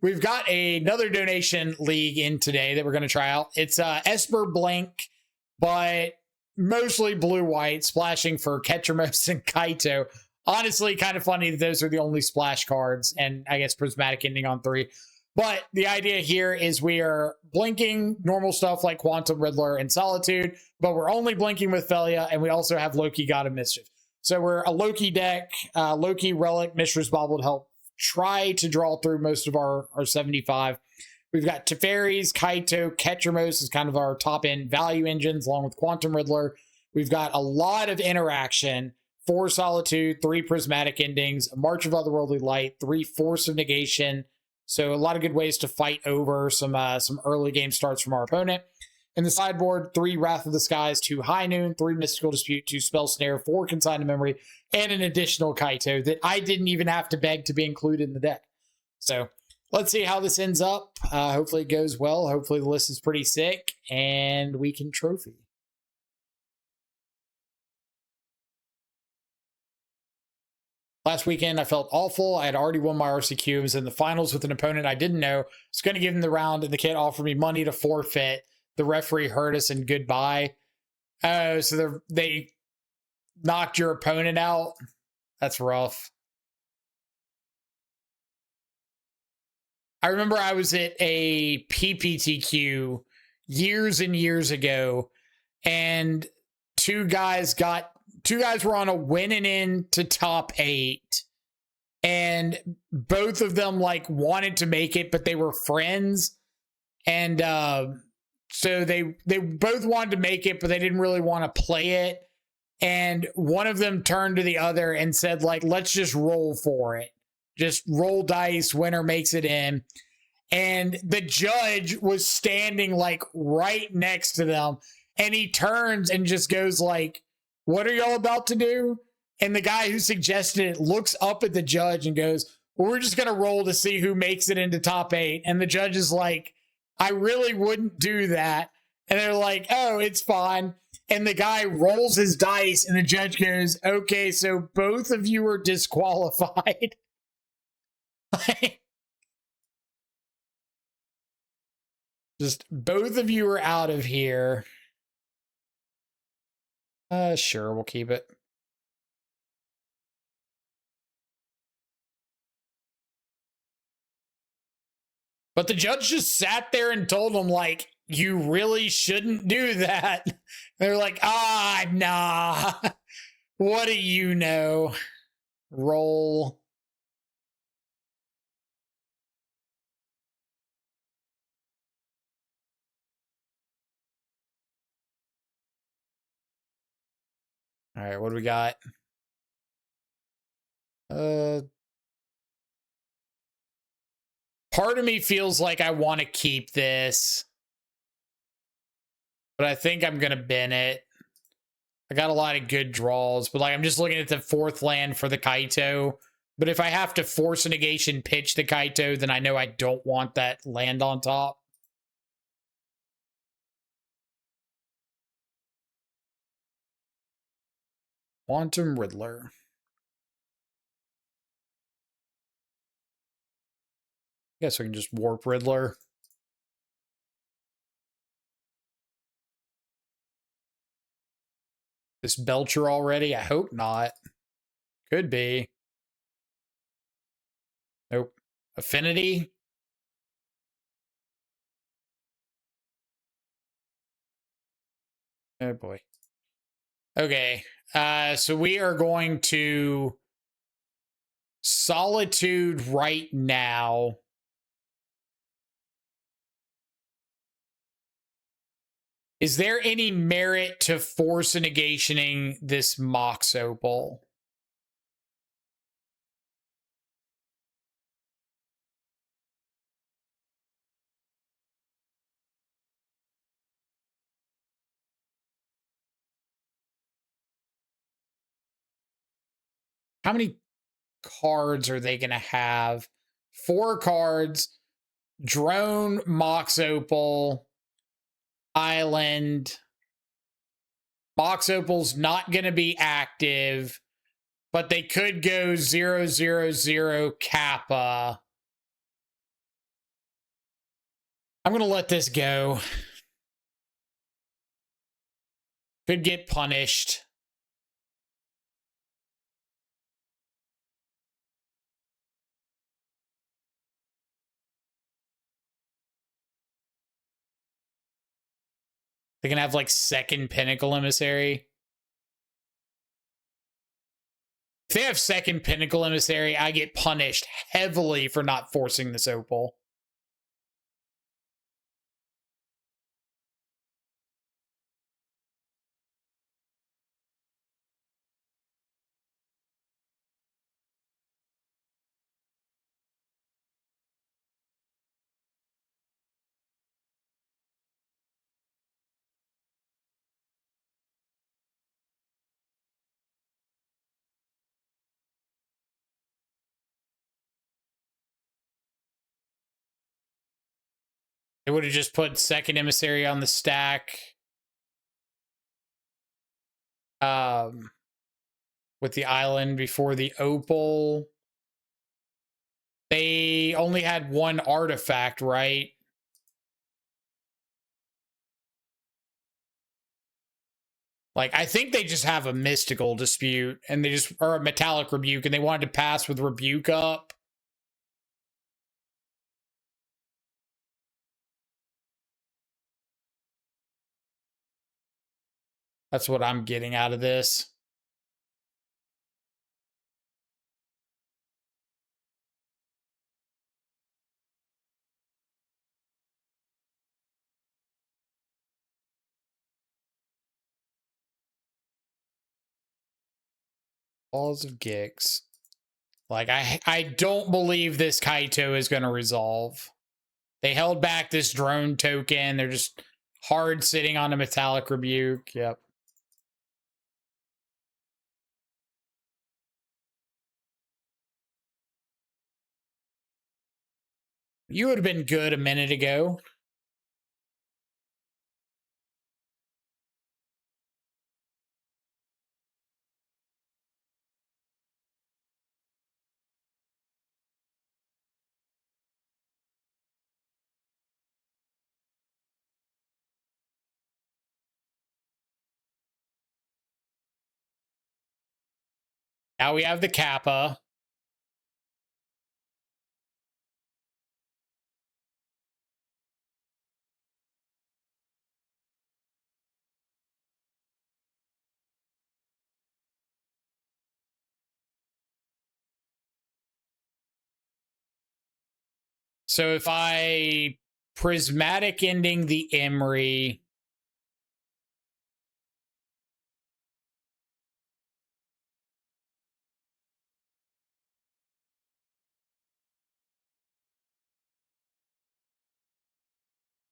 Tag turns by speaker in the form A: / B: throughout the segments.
A: we've got another donation league in today that we're going to try out. It's Esper Blink, but mostly blue-white, splashing for Ketramos and Kaito. Honestly, kind of funny that those are the only splash cards, and I guess Prismatic Ending on 3. But the idea here is we are blinking normal stuff like Quantum Riddler and Solitude, but we're only blinking with Felia, and we also have Loki, God of Mischief. So we're a Loki deck. Loki, Relic, Mishra's Bauble to help try to draw through most of our 75. We've got Teferis, Kaito, Ketramos is kind of our top-end value engines, along with Quantum Riddler. We've got a lot of interaction. 4 Solitude, 3 Prismatic Endings, a March of Otherworldly Light, 3 Force of Negation. So a lot of good ways to fight over some early game starts from our opponent. In the sideboard, 3 Wrath of the Skies, 2 High Noon, 3 Mystical Dispute, 2 Spell Snare, 4 Consigned Memory, and an additional Kaito that I didn't even have to beg to be included in the deck. So let's see how this ends up. Hopefully it goes well. Hopefully the list is pretty sick, and we can trophy. Last weekend, I felt awful. I had already won my RCQ. I was in the finals with an opponent I didn't know. I was going to give him the round, and the kid offered me money to forfeit. The referee heard us, and goodbye. Oh, so they knocked your opponent out? That's rough. I remember I was at a PPTQ years and years ago, and two guys were on a winning in to top 8, and both of them like wanted to make it, but they were friends, and so they both wanted to make it, but they didn't really want to play it. And one of them turned to the other and said, like, let's just roll for it. Just roll dice, winner makes it in. And the judge was standing like right next to them, and he turns and just goes like, what are y'all about to do? And the guy who suggested it looks up at the judge and goes, well, we're just going to roll to see who makes it into top 8. And the judge is like, I really wouldn't do that. And they're like, oh, it's fine. And the guy rolls his dice, and the judge goes, okay, so both of you are disqualified. Just both of you are out of here. Sure, we'll keep it. But the judge just sat there and told them, like, you really shouldn't do that. They're like, nah. What do you know? Roll. All right, what do we got? Part of me feels like I want to keep this, but I think I'm going to bin it. I got a lot of good draws, but like I'm just looking at the 4th land for the Kaito. But if I have to force a negation pitch the Kaito, then I know I don't want that land on top. Quantum Riddler. Guess we can just warp Riddler. This Belcher already? I hope not. Could be. Nope. Affinity? Oh boy. Okay. So we are going to Solitude right now. Is there any merit to force negationing this Mox Opal? How many cards are they going to have? 4 cards. Drone, Mox Opal, Island. Mox Opal's not going to be active, but they could go 0/0/0 Kappa. I'm going to let this go. Could get punished. They can have like second Pinnacle Emissary. If they have second Pinnacle Emissary, I get punished heavily for not forcing this Opal. They would have just put second Emissary on the stack. With the island before the Opal. They only had one artifact, right? Like, I think they just have a mystical dispute and they just, or a metallic rebuke, and they wanted to pass with rebuke up. That's what I'm getting out of this. Balls of Gix. Like, I don't believe this Kaito is going to resolve. They held back this drone token. They're just hard sitting on a metallic rebuke. Yep. You would have been good a minute ago. Now we have the Kappa. So if I prismatic ending the Emery,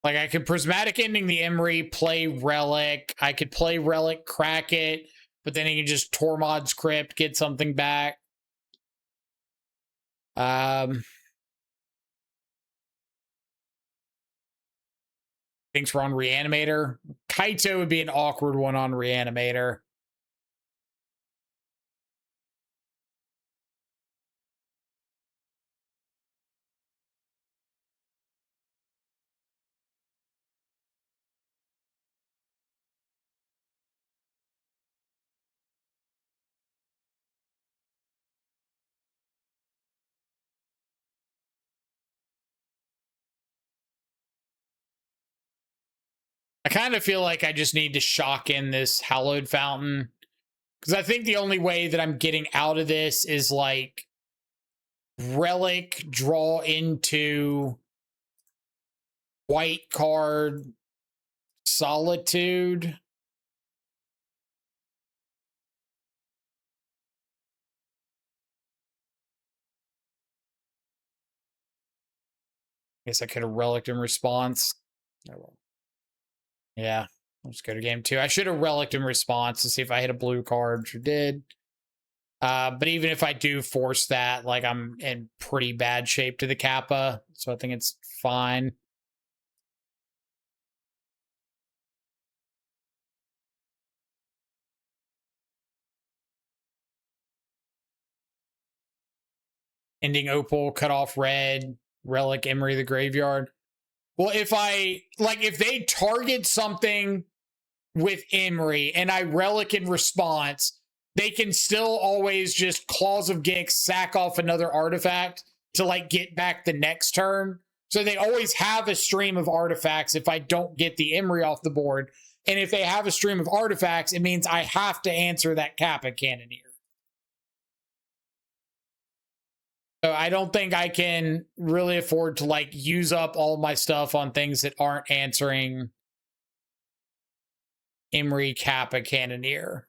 A: like I could prismatic ending the Emery, play Relic. I could play Relic, crack it, but then he can just Tormod's Crypt, get something back. Thinks we're on Reanimator. Kaito would be an awkward one on Reanimator. I kind of feel like I just need to shock in this Hallowed Fountain. Because I think the only way that I'm getting out of this is like Relic, draw into white card, Solitude. I guess I could have Relic in response. Yeah, let's go to game 2. I should have Relic in response to see if I hit a blue card, which I did. But even if I do force that, like I'm in pretty bad shape to the Kappa, so I think it's fine. Ending Opal, cut off red, Relic, Emery the Graveyard. Well, if they target something with Emery and I relic in response, they can still always just Claws of Gix, sack off another artifact to like get back the next turn. So they always have a stream of artifacts if I don't get the Emery off the board. And if they have a stream of artifacts, it means I have to answer that Kappa Cannoneer. So I don't think I can really afford to like use up all my stuff on things that aren't answering Emery Kappa Cannoneer.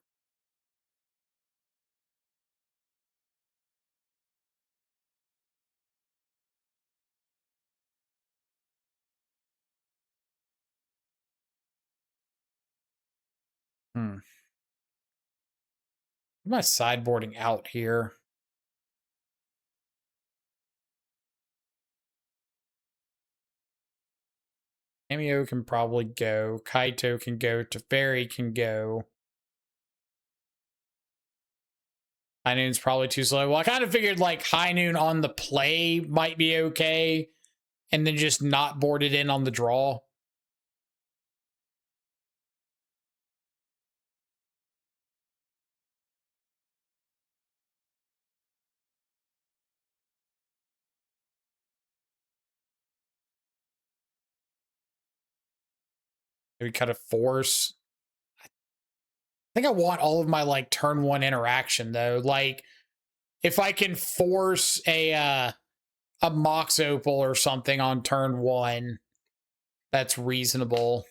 A: Am I sideboarding out here? Cameo can probably go. Kaito can go. Teferi can go. High Noon's probably too slow. Well, I kind of figured like High Noon on the play might be okay, and then just not board it in on the draw. Maybe cut a force. I think I want all of my like turn one interaction though. Like if I can force a Mox Opal or something on turn one, that's reasonable.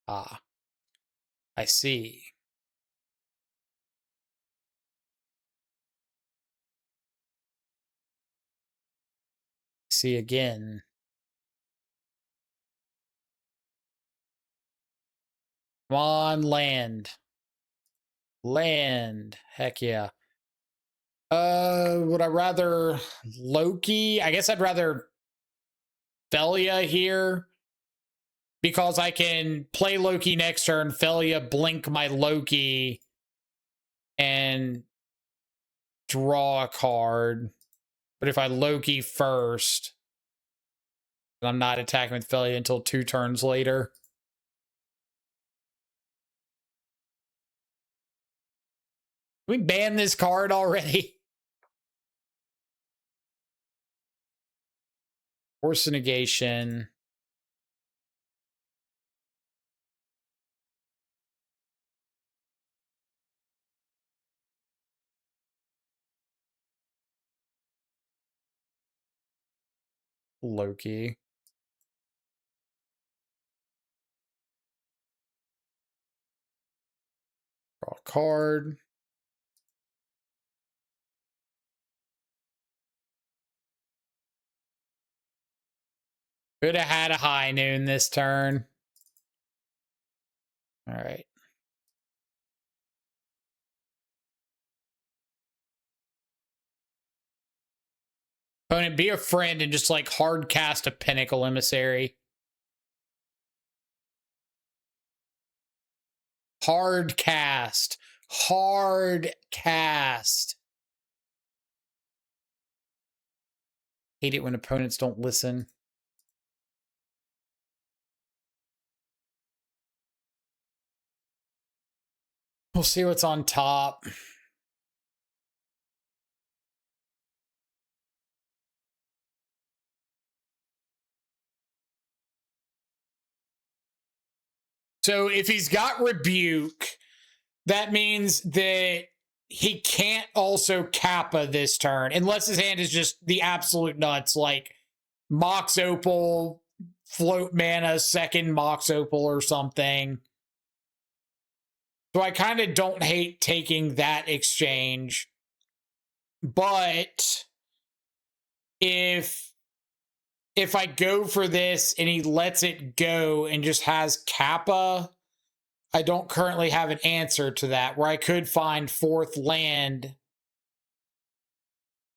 A: Ah, I see. See again. Come on, land. Land. Heck yeah. Would I rather Loki? I guess I'd rather Felia here because I can play Loki next turn, Felia blink my Loki and draw a card. But if I Loki first, I'm not attacking with Felia until 2 turns later. Can we ban this card already? Force negation. Loki. Draw a card. Could have had a High Noon this turn. All right. Opponent, be a friend and just like hard cast a Pinnacle Emissary. Hard cast. Hard cast. Hate it when opponents don't listen. We'll see what's on top. So if he's got Rebuke, that means that he can't also Kappa this turn, unless his hand is just the absolute nuts, like Mox Opal, float mana, second Mox Opal or something. So I kind of don't hate taking that exchange. But if I go for this and he lets it go and just has Kappa, I don't currently have an answer to that, where I could find 4th land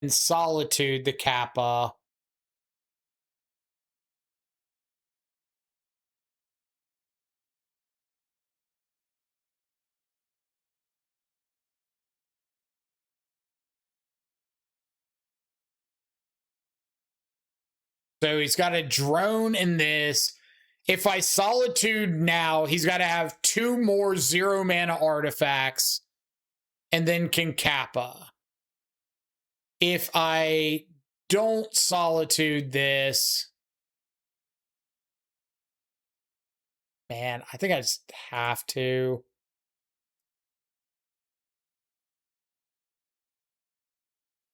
A: in Solitude the Kappa. So he's got a drone in this. If I Solitude now, he's got to have 2 more 0 mana artifacts and then can Kappa. If I don't Solitude this, man, I think I just have to.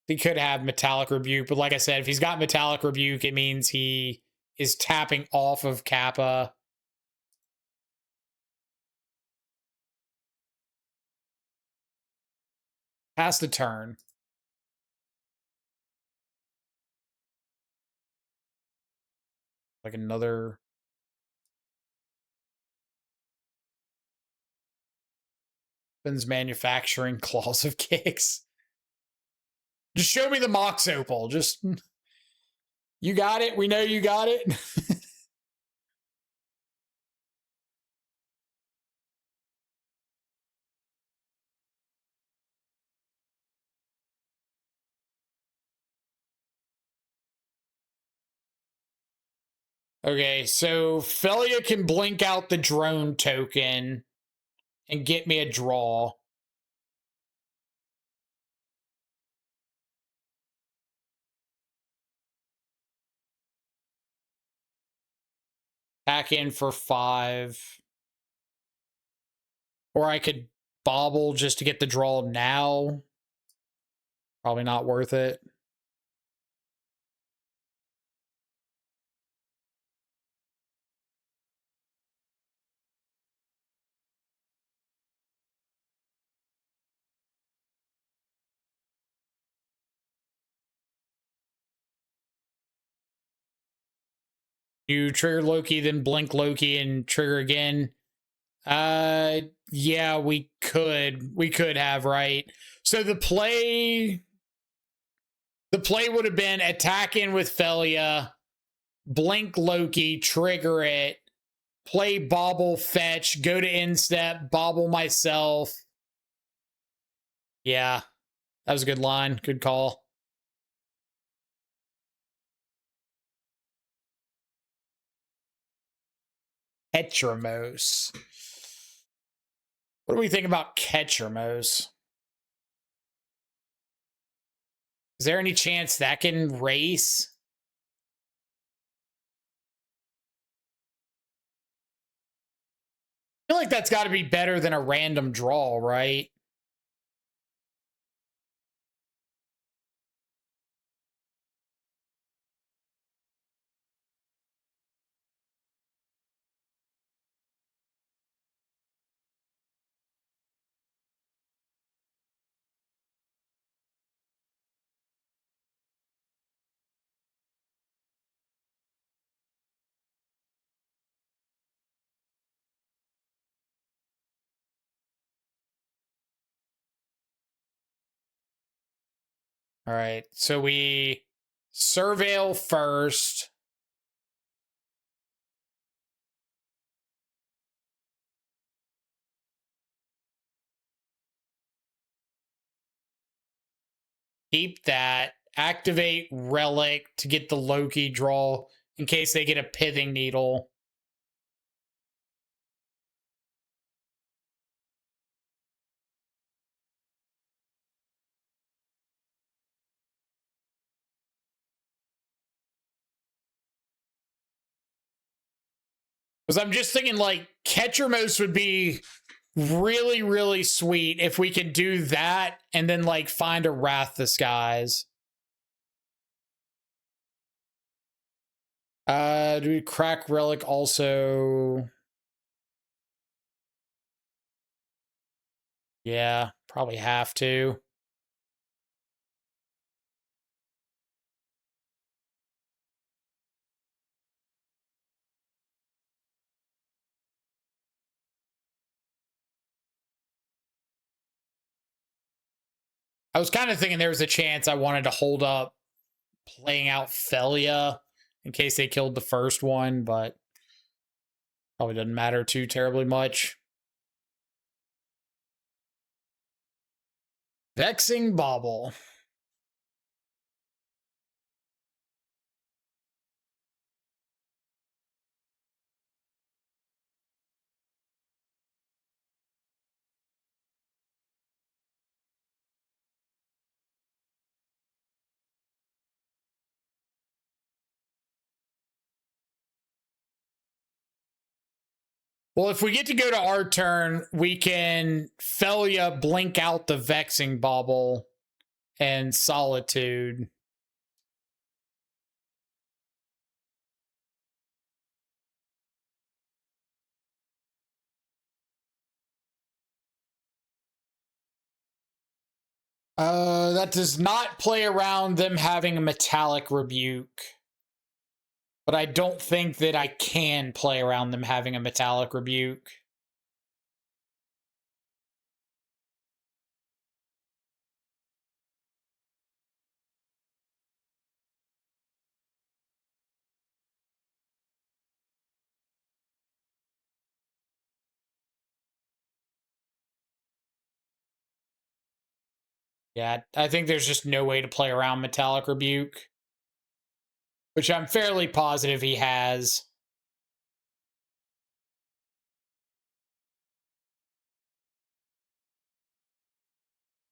A: He could have Metallic Rebuke, but like I said, if he's got Metallic Rebuke, it means he is tapping off of Kappa. Pass the turn. Like another... manufacturing claws of kicks. Just show me the Mox Opal. Just... You got it. We know you got it. Okay, so Felia can blink out the drone token and get me a draw. Back in for 5. Or I could bobble just to get the draw now. Probably not worth it. You trigger Loki, then blink Loki and trigger again. Yeah, we could. We could have, right? So the play would have been attack in with Felia, blink Loki, trigger it, play bobble, fetch, go to instep, bobble myself. Yeah, that was a good line. Good call. Hetramos. What do we think about Ketramos? Is there any chance that can race? I feel like that's got to be better than a random draw, right? All right, so we surveil first. Keep that. Activate Relic to get the Loki draw in case they get a Pithing Needle. Because I'm just thinking, like, Ketramos would be really, really sweet if we could do that and then, like, find a Wrath Disguise. Do we crack Relic also? Yeah, probably have to. I was kind of thinking there was a chance I wanted to hold up playing out Felia in case they killed the first one, but probably doesn't matter too terribly much. Vexing Bauble. Well, if we get to go to our turn, we can Felia blink out the Vexing Bauble and Solitude. That does not play around them having a Metallic Rebuke. But I don't think that I can play around them having a Metallic Rebuke. Yeah, I think there's just no way to play around Metallic Rebuke, which I'm fairly positive he has.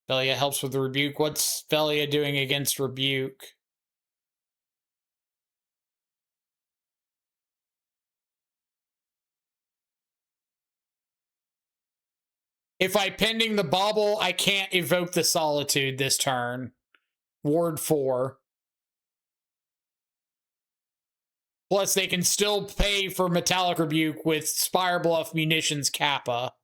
A: Felia helps with the Rebuke. What's Felia doing against Rebuke? If I pending the Bauble, I can't evoke the Solitude this turn. Ward 4. Plus, they can still pay for Metallic Rebuke with Spire Bluff Munitions Kappa.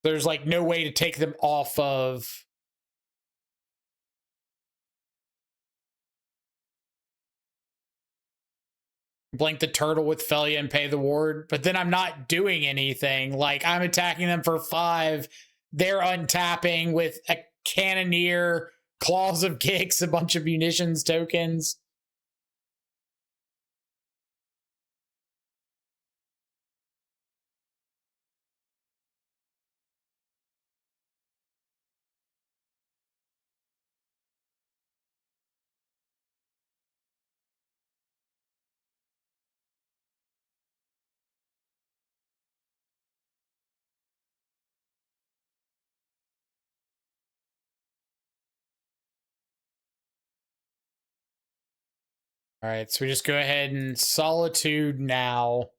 A: There's like no way to take them off of. Blink the Turtle with Felia and pay the ward, but then I'm not doing anything. Like, I'm attacking them for 5. They're untapping with a Cannoneer, Claws of Gix, a bunch of munitions tokens. All right, so we just go ahead and Solitude now.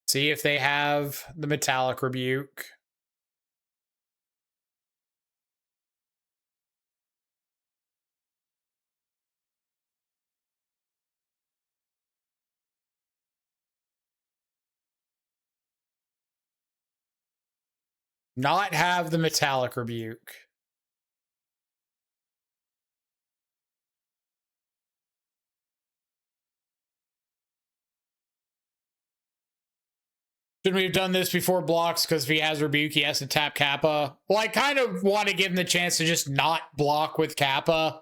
A: See if they have the Metallic Rebuke. Not have the Metallic Rebuke. Shouldn't we have done this before blocks? Because if he has Rebuke, he has to tap Kappa. Well, I kind of want to give him the chance to just not block with Kappa.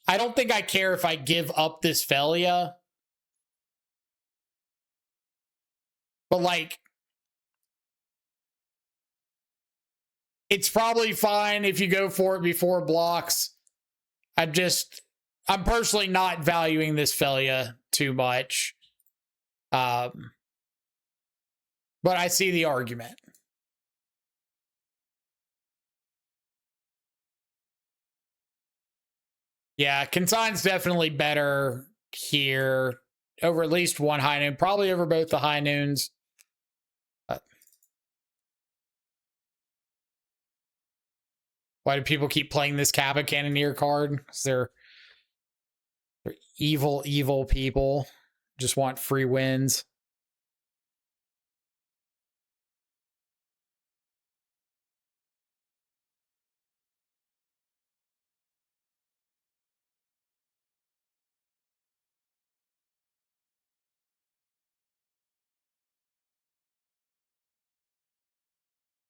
A: I don't think I care if I give up this Felia. But, like, it's probably fine if you go for it before blocks. I'm personally not valuing this Felia too much. But I see the argument. Yeah, Consign's definitely better here over at least one high noon, probably over both the high noons. Why do people keep playing this Kappa Cannoneer card? Because they're evil, evil people. Just want free wins.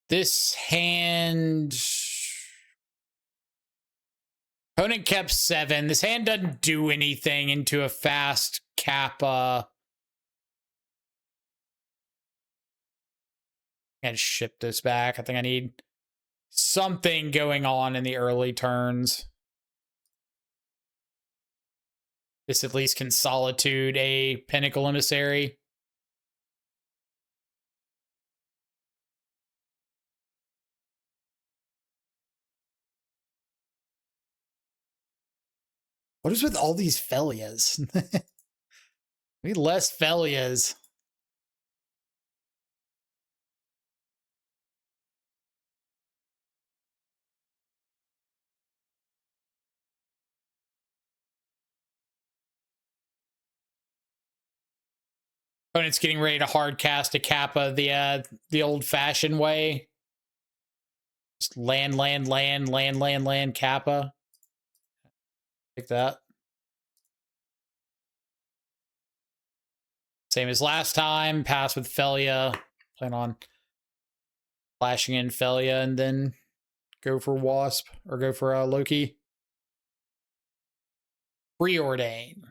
A: This hand... Opponent kept 7. This hand doesn't do anything into a fast Kappa. I gotta ship this back. I think I need something going on in the early turns. This at least can Solitude a Pinnacle Emissary. What is with all these Felias? We need less Felias. Opponent's getting ready to hard cast a Kappa the old-fashioned way. Just land, Kappa. Like that. Same as last time. Pass with Felia. Plan on flashing in Felia and then go for Wasp or go for Loki. Preordain.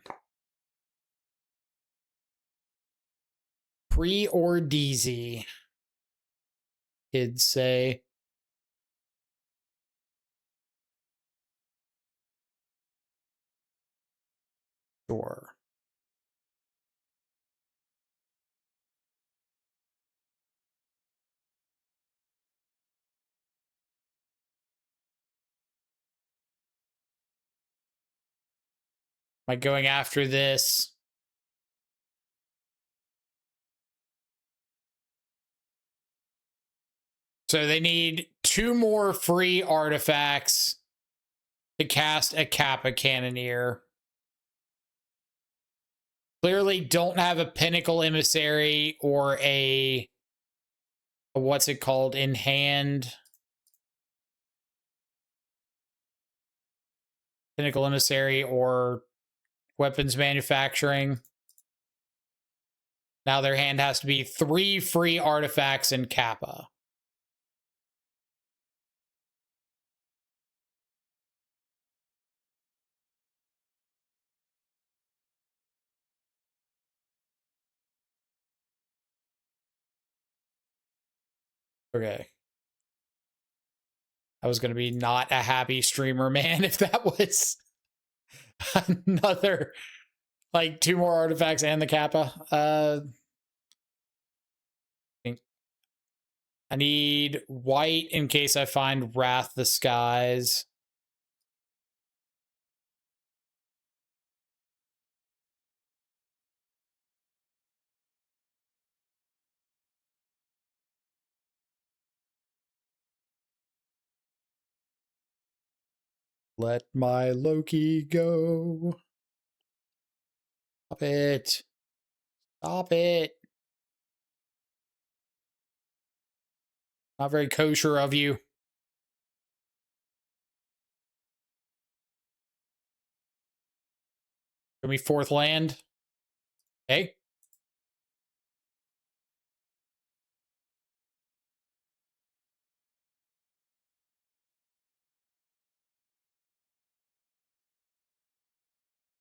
A: Preordeezy. Kids say. Sure. Am I going after this? So they need 2 more free artifacts to cast a Kappa Cannoneer. Clearly don't have a Pinnacle Emissary or a what's it called in hand. Pinnacle Emissary or weapons manufacturing. Now their hand has to be 3 free artifacts in Kappa. Okay. I was going to be not a happy streamer, man, if that was another, like, 2 more artifacts and the Kappa. I need white in case I find Wrath the Skies. Let my Loki go. Stop it. Stop it. Not very kosher of you. Give me 4th land. Okay.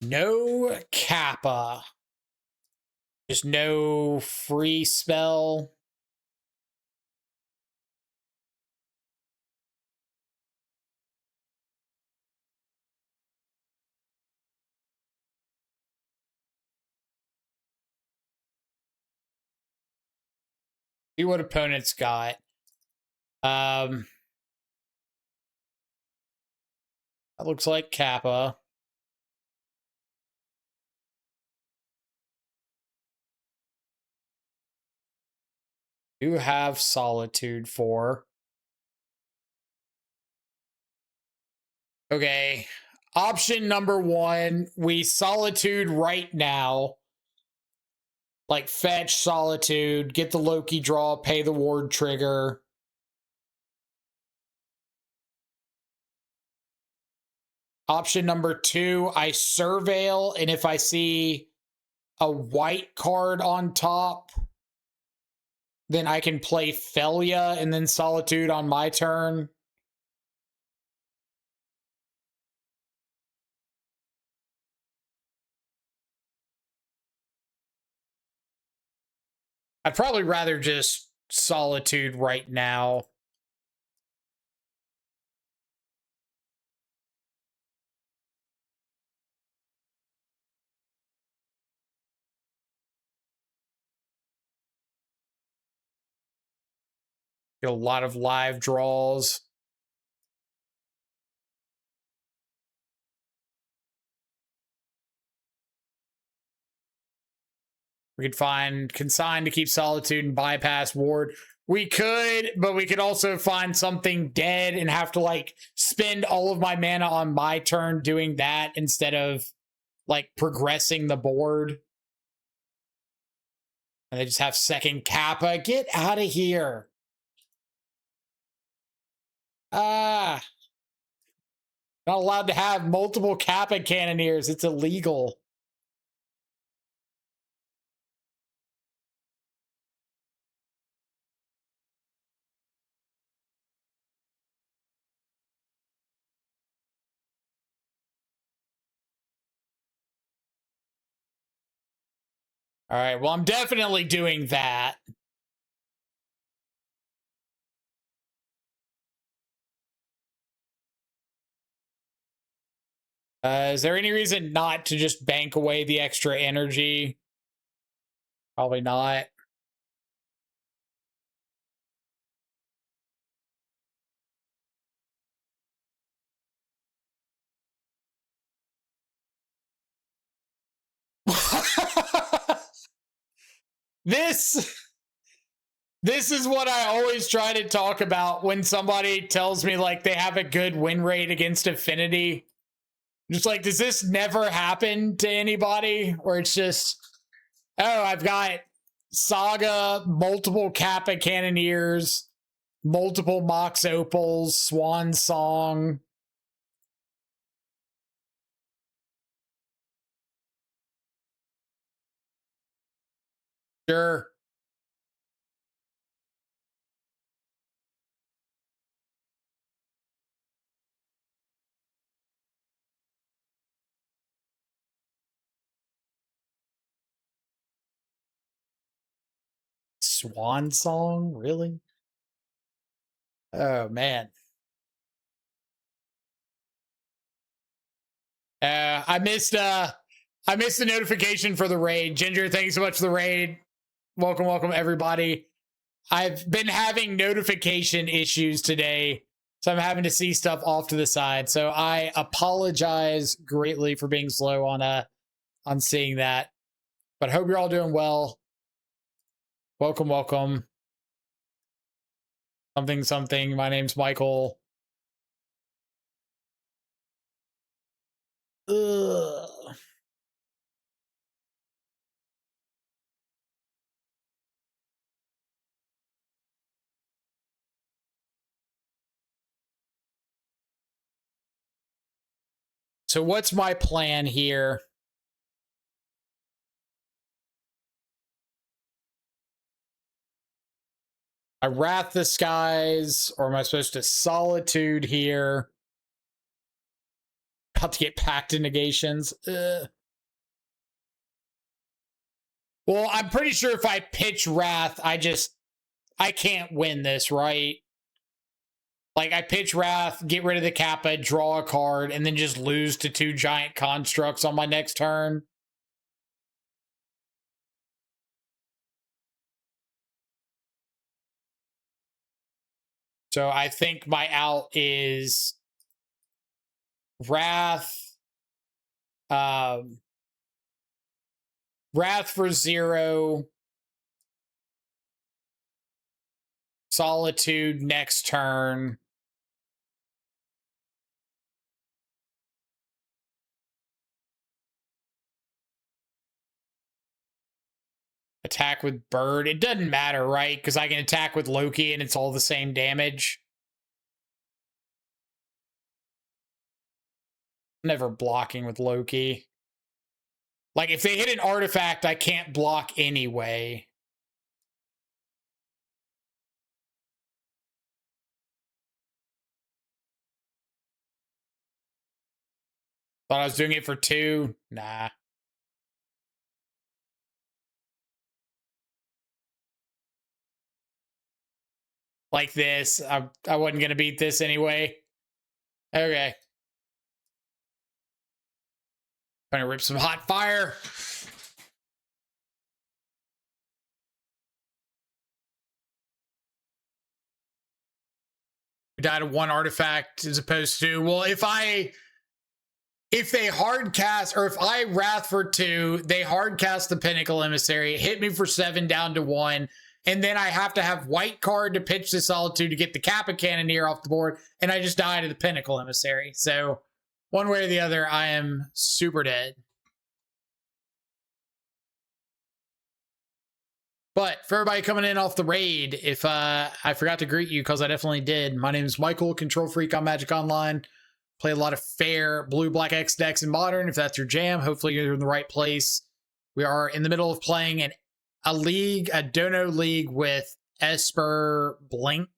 A: No Kappa. Just no free spell. See what opponent's got. That looks like Kappa. Do have Solitude 4. Okay. Option number 1, we Solitude right now. Like, fetch Solitude, get the Loki draw, pay the ward trigger. Option number 2, I Surveil, and if I see a white card on top, then I can play Felia and then Solitude on my turn. I'd probably rather just Solitude right now. Get a lot of live draws. We could find Consign to keep Solitude and bypass Ward. We could, but we could also find something dead and have to, like, spend all of my mana on my turn doing that instead of, like, progressing the board. And they just have second Kappa. Get out of here. Ah. Not allowed to have multiple Kappa Cannoneers. It's illegal. All right, well, I'm definitely doing that. Is there any reason not to just bank away the extra energy? Probably not. This is what I always try to talk about when somebody tells me, like, they have a good win rate against Affinity. Just like, does this never happen to anybody? Where it's just, oh, I've got Saga, multiple Kappa Cannoneers, multiple Mox Opals, Swan Song. Sure. Swan Song? Really? Oh, man. I missed the notification for the raid. Ginger, thank you so much for the raid. Welcome, welcome, everybody. I've been having notification issues today, so I'm having to see stuff off to the side. So I apologize greatly for being slow on seeing that. But I hope you're all doing well. Welcome, welcome. Something, something. My name's Michael. Ugh. So what's my plan here? I Wrath the Skies, or am I supposed to Solitude here? About to get packed in negations. Ugh. Well, I'm pretty sure if I pitch Wrath, I can't win this, right? Like, I pitch Wrath, get rid of the Kappa, draw a card, and then just lose to 2 giant constructs on my next turn. So I think my out is Wrath, Wrath for 0, Solitude next turn. Attack with Bird. It doesn't matter, right? Because I can attack with Loki and it's all the same damage. Never blocking with Loki. Like, if they hit an artifact, I can't block anyway. Thought I was doing it for 2. Nah. Like this. I wasn't going to beat this anyway. Okay. Trying to rip some hot fire. We died of 1 artifact as opposed to, well, if I if they hard cast, or if I Wrath for 2, they hard cast the Pinnacle Emissary, hit me for 7 down to 1, and then I have to have white card to pitch the Solitude to get the Kappa Cannoneer off the board, and I just die to the Pinnacle Emissary. So one way or the other, I am super dead. But for everybody coming in off the raid, if I forgot to greet you, because I definitely did. My name is Michael, Control Freak on Magic Online. Play a lot of fair blue-black X decks in Modern. If that's your jam, hopefully you're in the right place. We are in the middle of playing a league, a dono league with Esper Blink.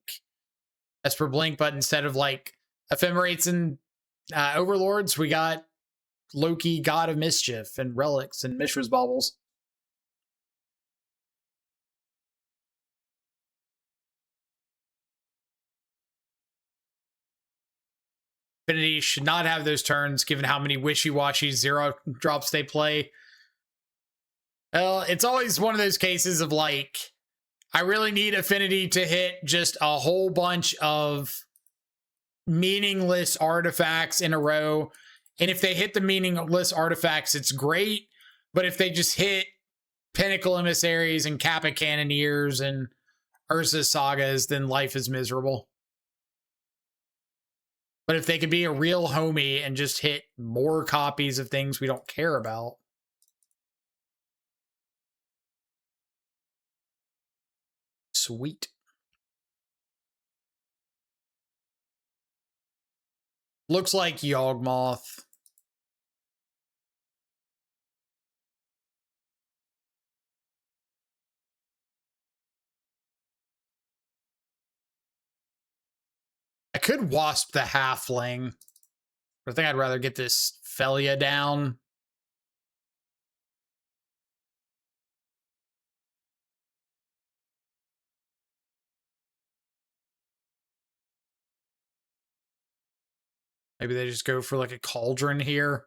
A: Esper Blink, but instead of like Ephemerates and Overlords, we got Loki, God of Mischief, and Relics and Mishra's Baubles. Affinity should not have those turns, given how many wishy-washy 0 drops they play. Well, it's always one of those cases of like, I really need Affinity to hit just a whole bunch of meaningless artifacts in a row. And if they hit the meaningless artifacts, it's great. But if they just hit Pinnacle Emissaries and Kappa Cannoneers and Ursa Sagas, then life is miserable. But if they could be a real homie and just hit more copies of things we don't care about. Sweet. Looks like Yawgmoth. I could Wasp the Halfling. But I think I'd rather get this Felia down. Maybe they just go for like a Cauldron here.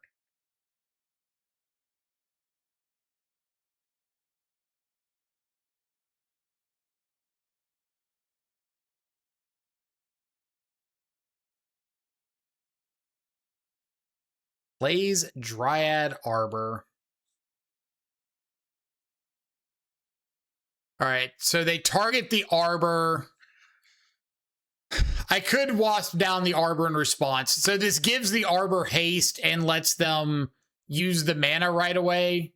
A: Plays Dryad Arbor. All right, so they target the Arbor. I could Wasp down the Arbor in response. So this gives the Arbor haste and lets them use the mana right away.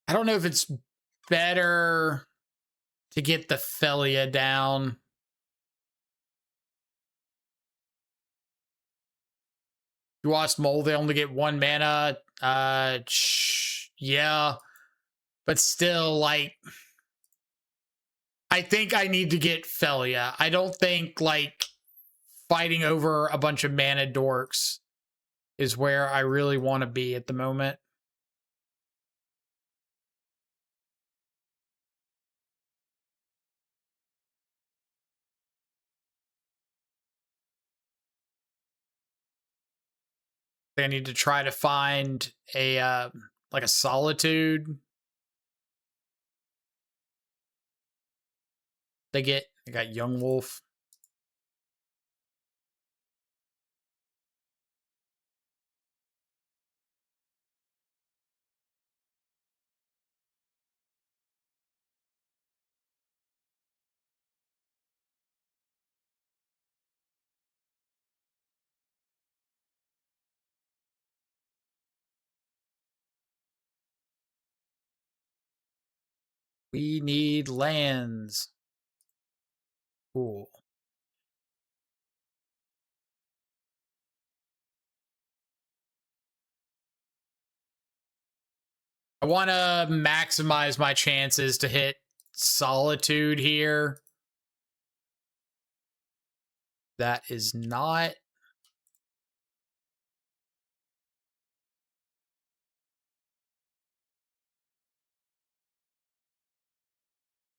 A: I don't know if it's better to get the Felia down. You Wasp Mole, they only get 1 mana. Yeah. But still, like, I think I need to get Felia. I don't think, like, fighting over a bunch of mana dorks is where I really want to be at the moment. I need to try to find a like a Solitude. They got Yawgmoth. We need lands. Cool. I want to maximize my chances to hit Solitude here. That is not.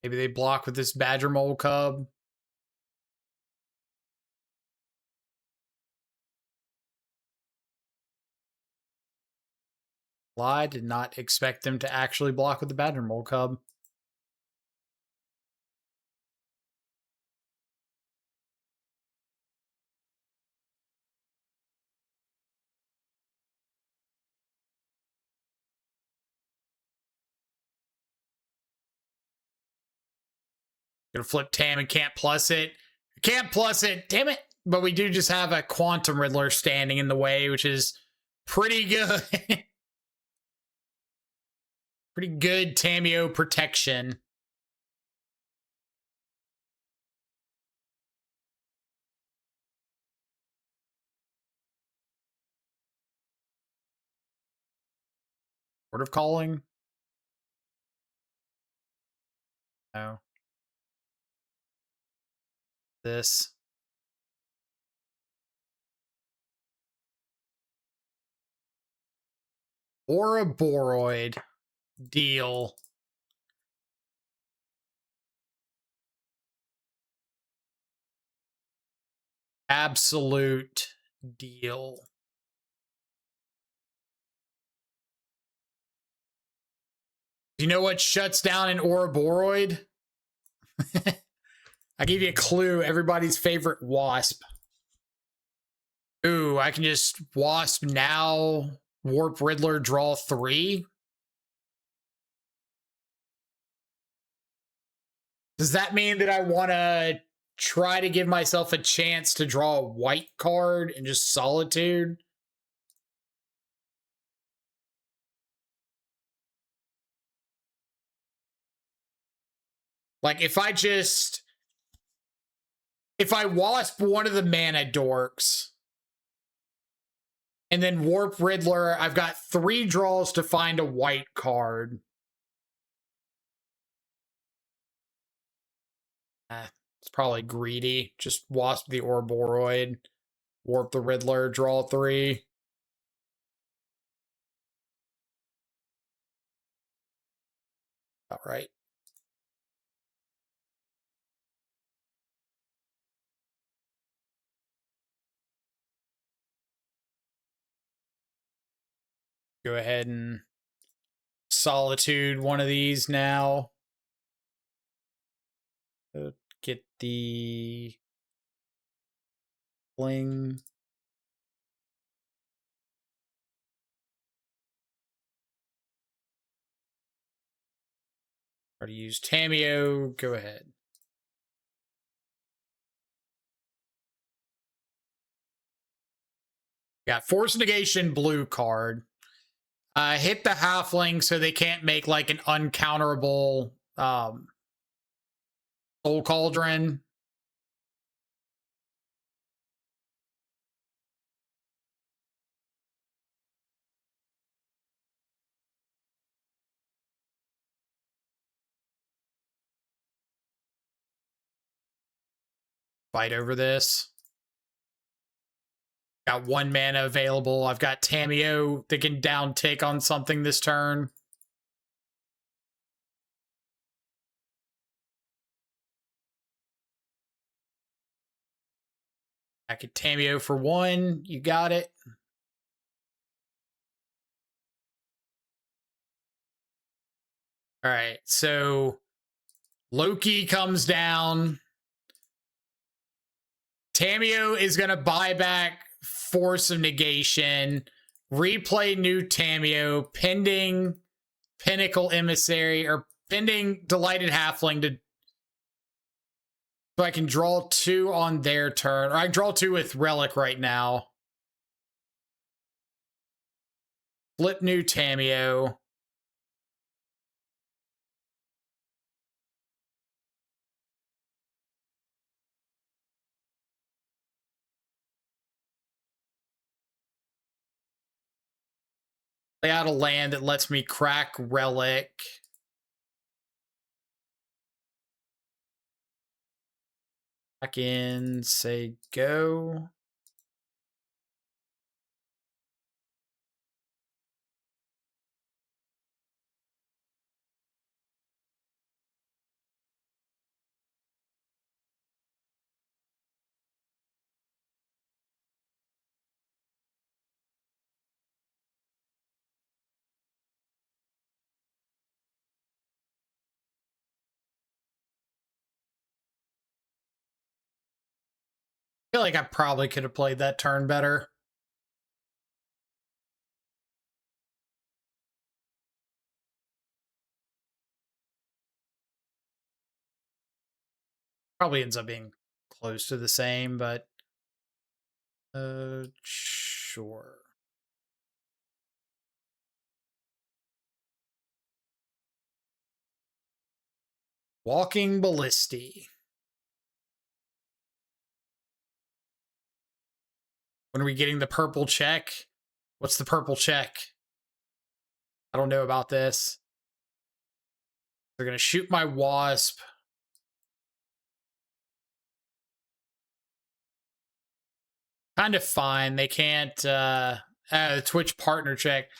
A: Maybe they block with this Badger Mole Cub. I did not expect them to actually block with the Badger Mole Cub. Gonna flip Tam and can't plus it. Can't plus it. Damn it. But we do just have a Quantum Riddler standing in the way, which is pretty good. Pretty good Tameo protection. Word of Calling? No. This. Or a Boroid. Deal. Absolute deal. Do you know what shuts down an Ouroboros? I give you a clue. Everybody's favorite Wasp. Ooh, I can just Wasp now. Warp Riddler, draw 3. Does that mean that I want to try to give myself a chance to draw a white card and just Solitude? Like, if I Wasp one of the mana dorks, and then Warp Riddler, I've got 3 draws to find a white card. It's probably greedy. Just Wasp the Ouroboros, Warp the Riddler, draw 3. All right. Go ahead and Solitude one of these now. Get the Fling. Try to use Tameo. Go ahead. Got Force Negation blue card. Hit the halfling so they can't make like an uncounterable Soul Cauldron. Fight over this. Got 1 mana available. I've got Tameo that can down tick on something this turn. I could Tameo for 1. You got it. All right, so Loki comes down. Tameo is going to buy back Force of Negation, replay new Tameo, pending Pinnacle Emissary, or pending Delighted Halfling, to so I can draw 2 on their turn. Or I can draw 2 with Relic right now. Flip new Tameo. Lay out a land that lets me crack Relic. Back in, say go. I feel like I probably could have played that turn better. Probably ends up being close to the same, but sure. Walking Ballisti. When are we getting the purple check? What's the purple check? I don't know about this. They're going to shoot my Wasp. Kind of fine. They can't, Twitch partner check.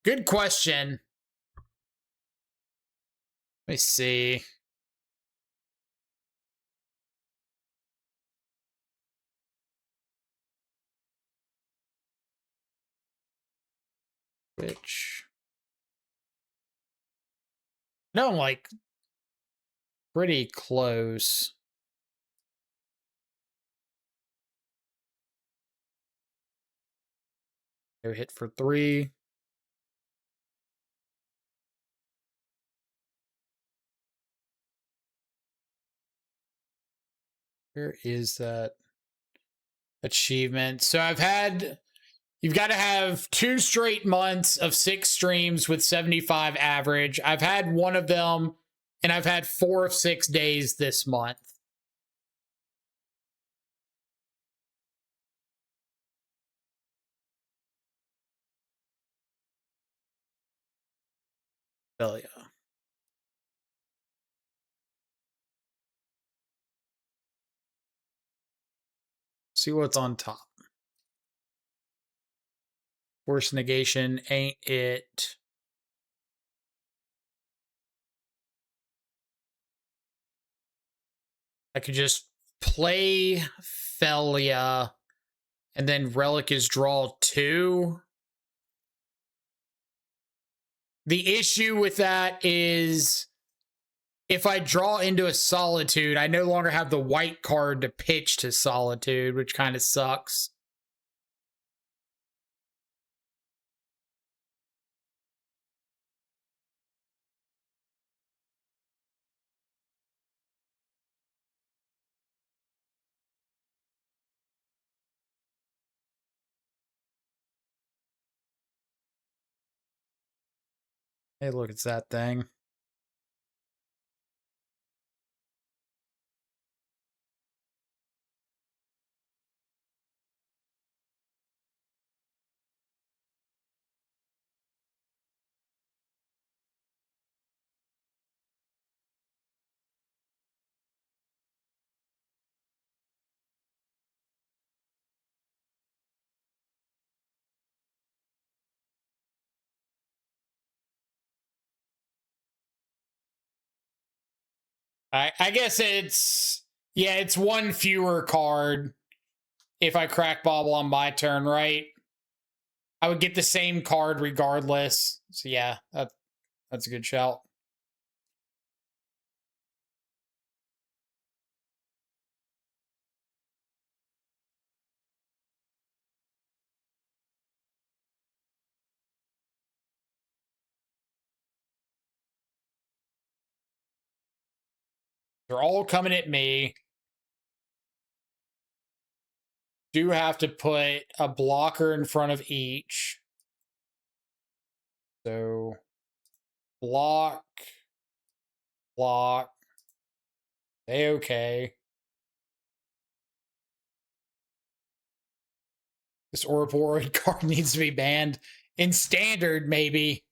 A: Good question. Let me see. Twitch. No, like, pretty close. Go hit for 3. Where is that achievement? So you've got to have 2 straight months of 6 streams with 75 average. I've had one of them, and I've had 4 of 6 days this month. Hell yeah. See what's on top. Force negation ain't it. I could just play Felia, and then Relic is draw 2. The issue with that is if I draw into a Solitude, I no longer have the white card to pitch to Solitude, which kind of sucks. Hey, look, it's that thing. I guess it's 1 fewer card if I crack Bobble on my turn, right? I would get the same card regardless. So yeah, that's a good shout. They're all coming at me. Do have to put a blocker in front of each. So block, block. Okay. This Ouroboros card needs to be banned. In standard, maybe.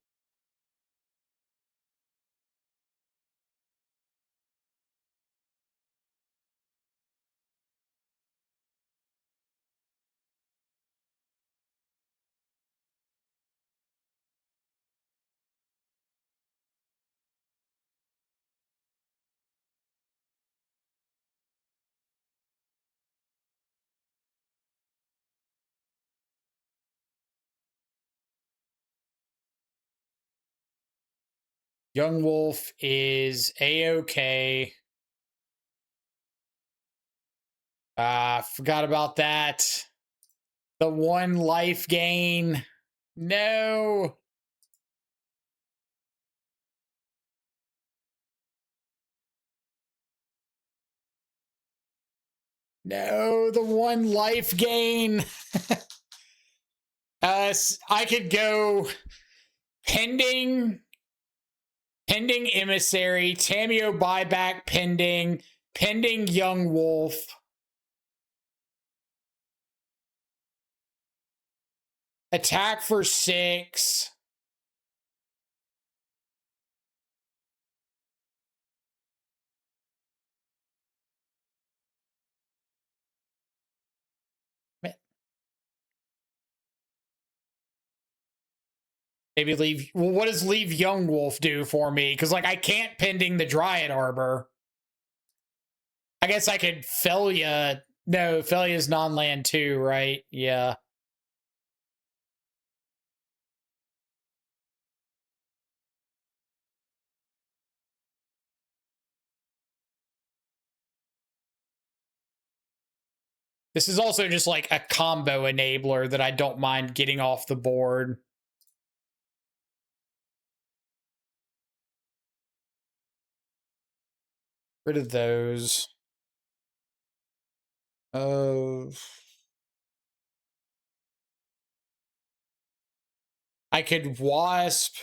A: Yawgmoth is A-okay. Forgot about that. The 1 life gain. No. No, the 1 life gain. I could go pending emissary, Tameo buyback pending Yawgmoth. Attack for 6. Maybe leave. Well, what does leave Yawgmoth do for me? Because, like, I can't pending the Dryad Arbor. I guess I could Felia. No, Felia's non-land too, right? Yeah. This is also just like a combo enabler that I don't mind getting off the board. Rid of those. I could Wasp.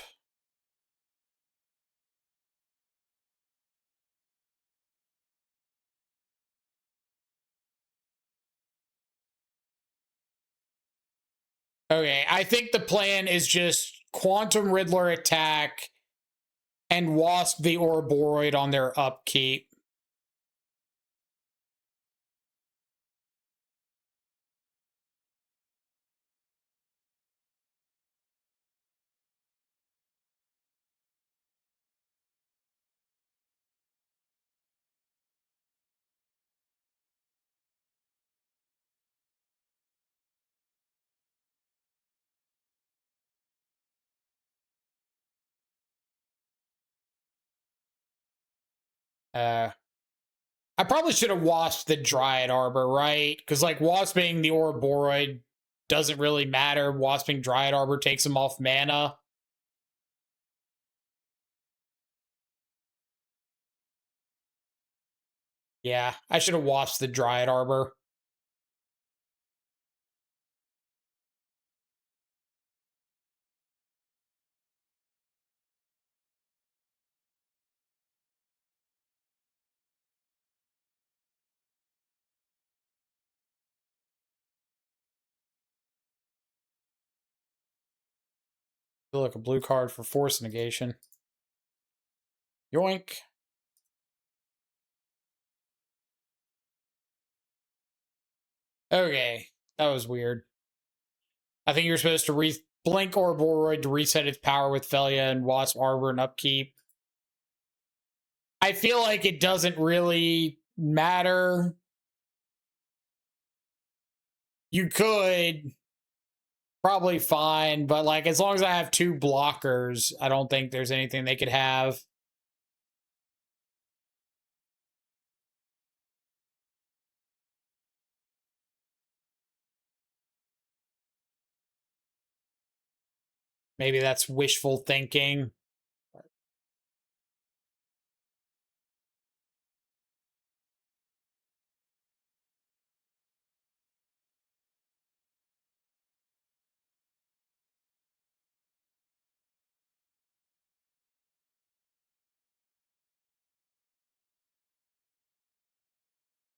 A: Okay, I think the plan is just Quantum Riddler attack and Wasp the Ouroboros on their upkeep. I probably should have wasped the Dryad Arbor, right? Because, like, wasping the Ouroboros doesn't really matter. Wasping Dryad Arbor takes him off mana. Yeah, I should have wasped the Dryad Arbor. Feel like a blue card for force negation. Yoink. Okay, that was weird. I think you're supposed to blink Ouroboros to reset its power with Felia and Wasp Arbor and upkeep. I feel like it doesn't really matter. You could probably fine, but, like, as long as I have 2 blockers, I don't think there's anything they could have. Maybe that's wishful thinking.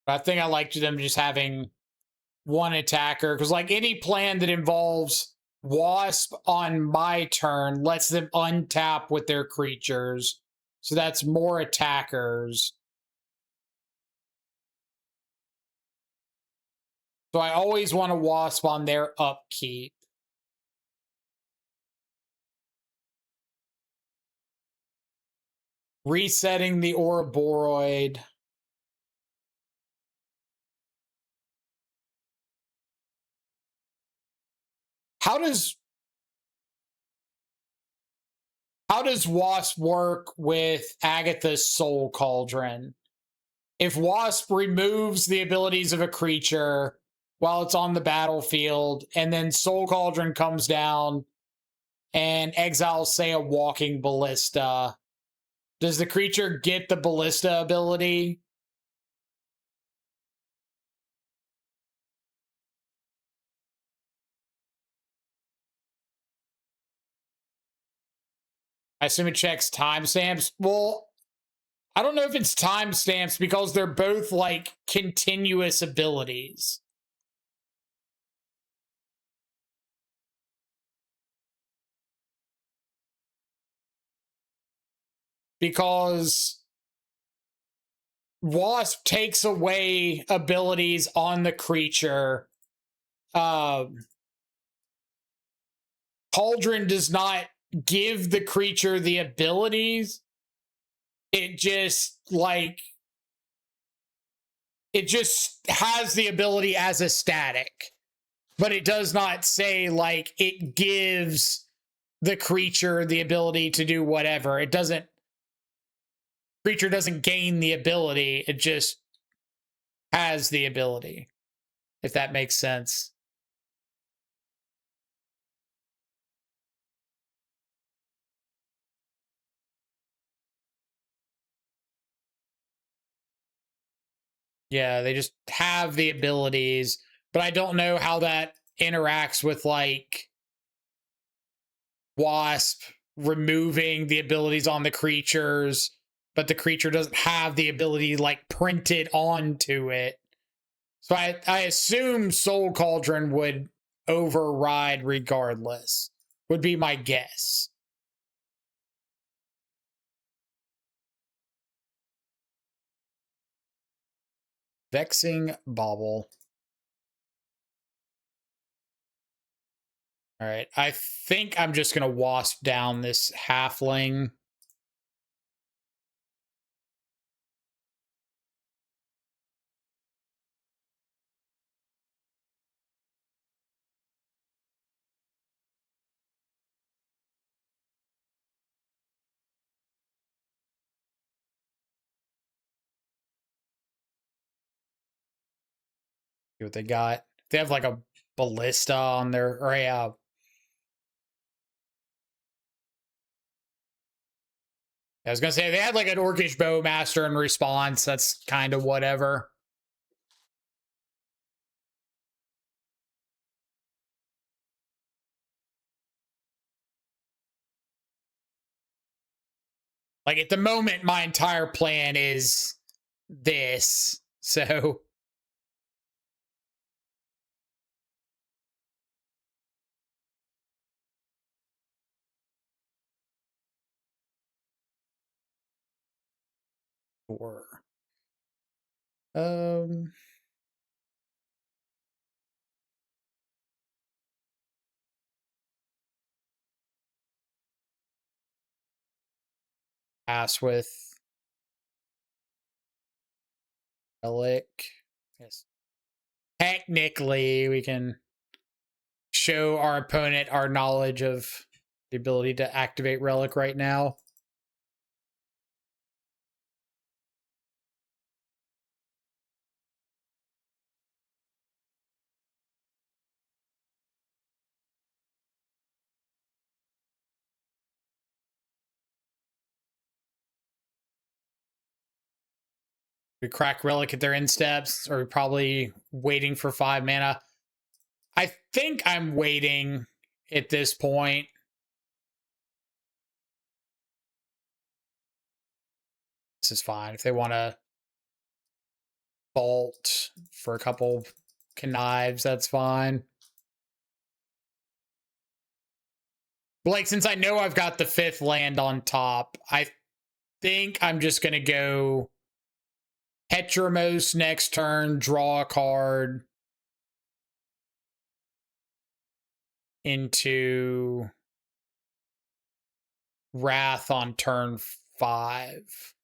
A: I think I liked them just having 1 attacker, because, like, any plan that involves Wasp on my turn lets them untap with their creatures. So that's more attackers. So I always want a Wasp on their upkeep. Resetting the Ouroboros. How does Wasp work with Agatha's Soul Cauldron? If Wasp removes the abilities of a creature while it's on the battlefield, and then Soul Cauldron comes down and exiles, say, a Walking Ballista, does the creature get the Ballista ability? I assume it checks timestamps. Well, I don't know if it's timestamps because they're both like continuous abilities. Because Wasp takes away abilities on the creature. Cauldron does not give the creature the abilities. It just has the ability as a static, but it does not say like it gives the creature the ability to do whatever. It doesn't. Creature doesn't gain the ability. It just has the ability, if that makes sense. Yeah, they just have the abilities, but I don't know how that interacts with like Wasp removing the abilities on the creatures, but the creature doesn't have the ability like printed onto it. So I assume Soul Cauldron would override regardless, would be my guess. Vexing Bauble. All right, I think I'm just going to Wasp down this halfling. See what they got. They have like a ballista on their, or a I was gonna say they had like an Orcish Bowmaster in response. That's kind of whatever. Like at the moment, my entire plan is this. So sure. Pass with Relic. Yes. Technically, we can show our opponent our knowledge of the ability to activate Relic right now. We crack Relic at their insteps, or probably waiting for 5 mana. I think I'm waiting at this point. This is fine. If they want to vault for a couple connives, that's fine. But like, since I know I've got the 5th land on top, I think I'm just going to go Heteromos next turn, draw a card into Wrath on turn 5.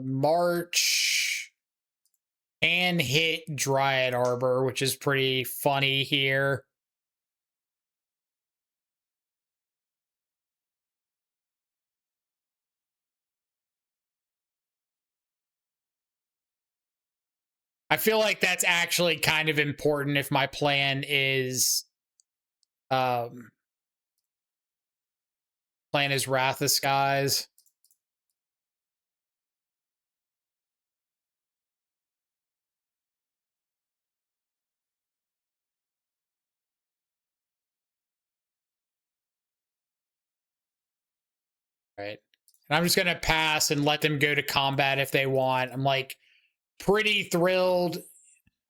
A: March and hit Dryad Arbor, which is pretty funny here. I feel like that's actually kind of important if my plan is Wrath of Skies. Right. And I'm just going to pass and let them go to combat if they want. I'm like pretty thrilled.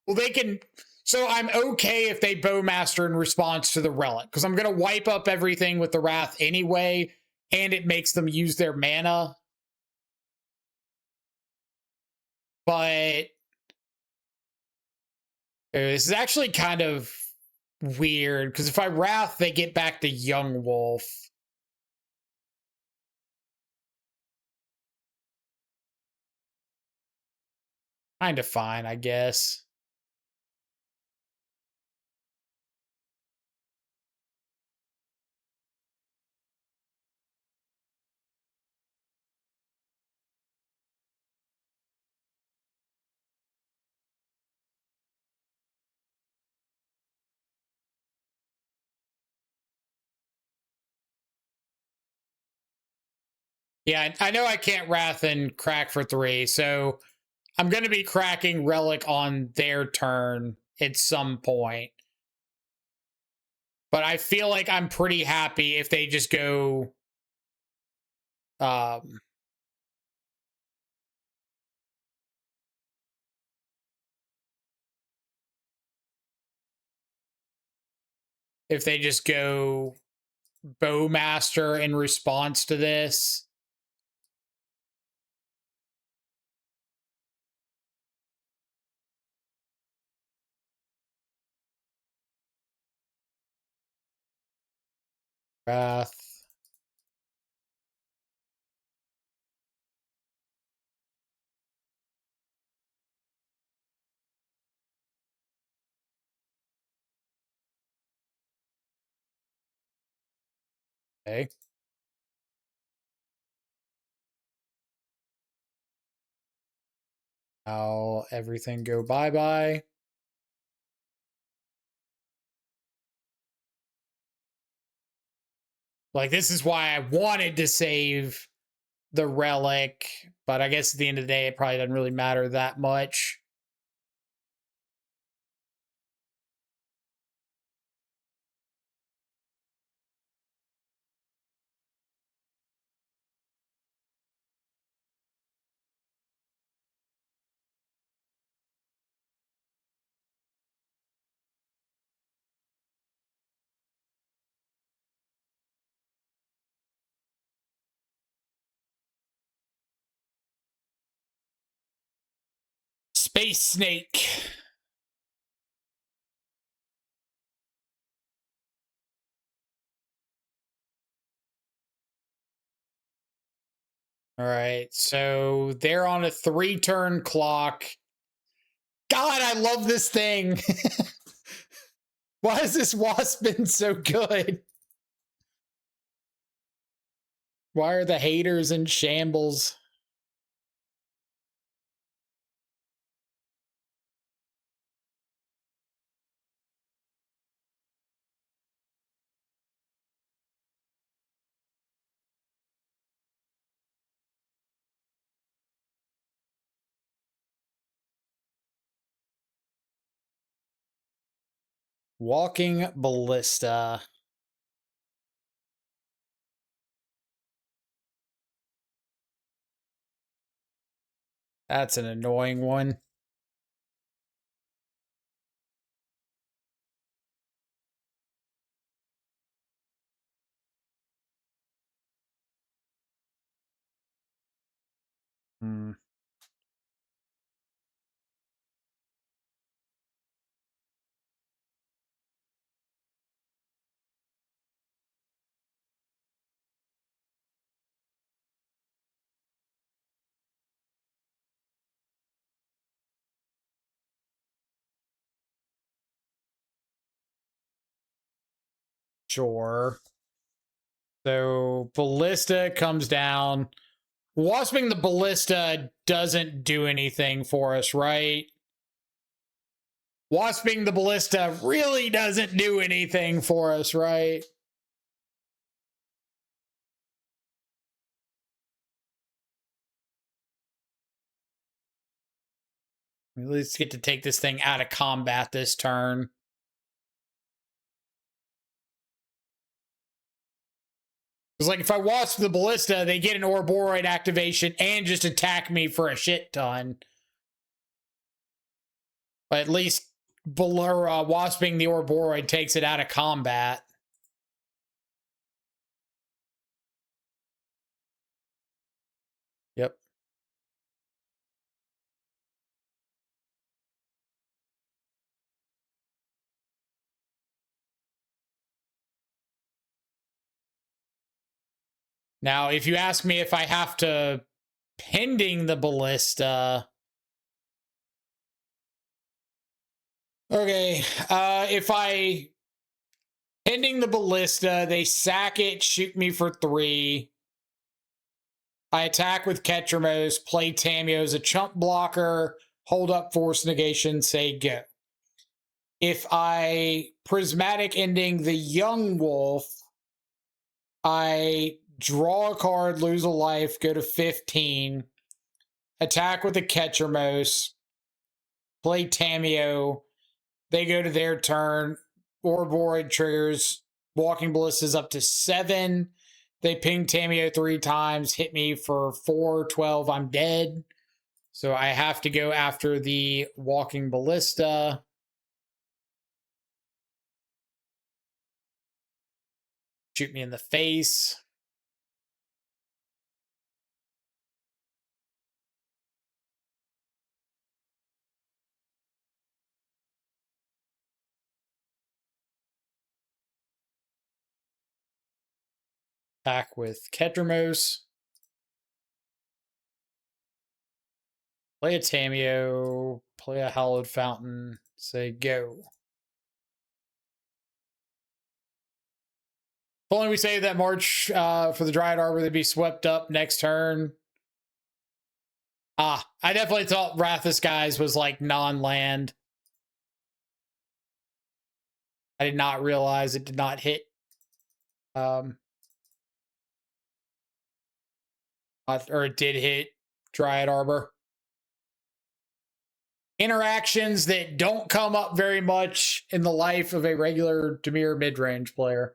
A: Well, they can. So I'm okay if they Bowmaster in response to the relic, because I'm going to wipe up everything with the Wrath anyway, and it makes them use their mana. But this is actually kind of weird, because if I Wrath, they get back to Yawgmoth. Kind of fine, I guess. Yeah, I know I can't Wrath and crack for 3, so I'm going to be cracking Relic on their turn at some point. But I feel like I'm pretty happy if they just go if they just go Bowmaster in response to this. Wrath. Okay. Now everything go bye-bye. Like, this is why I wanted to save the Relic, but I guess at the end of the day, it probably doesn't really matter that much. Space Snake. All right, so they're on a 3-turn clock. God, I love this thing. Why has this Wasp been so good? Why are the haters in shambles? Walking Ballista. That's an annoying one. Hmm. Sure. So Ballista comes down. Wasping the Ballista doesn't do anything for us, right? Wasping the Ballista really doesn't do anything for us, right? We at least get to take this thing out of combat this turn. Because, like, if I Wasp the Ballista, they get an Ouroboros activation and just attack me for a shit ton. But at least Wasping the Ouroboros takes it out of combat. Yep. Now, if you ask me if I have to pending the Ballista... Okay, if I pending the Ballista, they sack it, shoot me for 3. I attack with Ketramos, play Tamio as a chump blocker, hold up force negation, say go. If I prismatic ending the Yawgmoth, I draw a card, lose a life, go to 15, attack with the Ketramos, play Tamio, they go to their turn, Ouroboros triggers, Walking Ballistas up to 7. They ping Tamio 3 times, hit me for 4, 12, I'm dead. So I have to go after the Walking Ballista. Shoot me in the face. Attack with Ketramos. Play a Tamio. Play a Hallowed Fountain. Say go. If only we save that March for the Dryad Arbor, they'd be swept up next turn. I definitely thought Wrath of Skies was like non-land. I did not realize it did not hit. Or it did hit Dryad Arbor. Interactions that don't come up very much in the life of a regular Dimir mid-range player.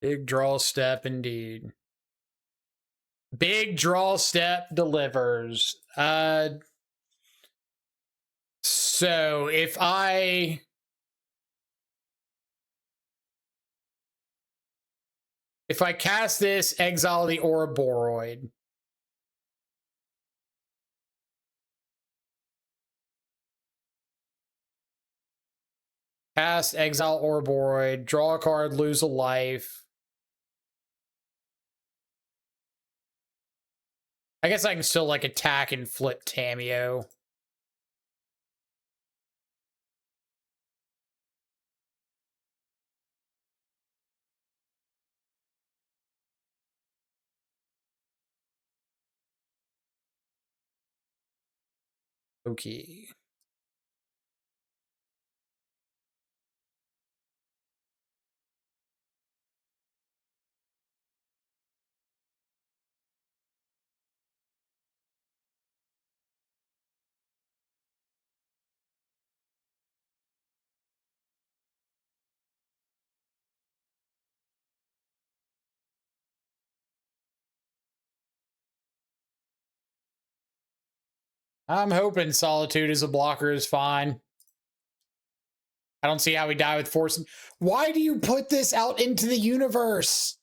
A: Big draw step indeed. Big draw step delivers. So if I cast this, exile the Ouroboros. Cast, exile Ouroboros, draw a card, lose a life. I guess I can still like attack and flip Tamio. Okay. I'm hoping Solitude as a blocker is fine. I don't see how we die with Force. Why do you put this out into the universe?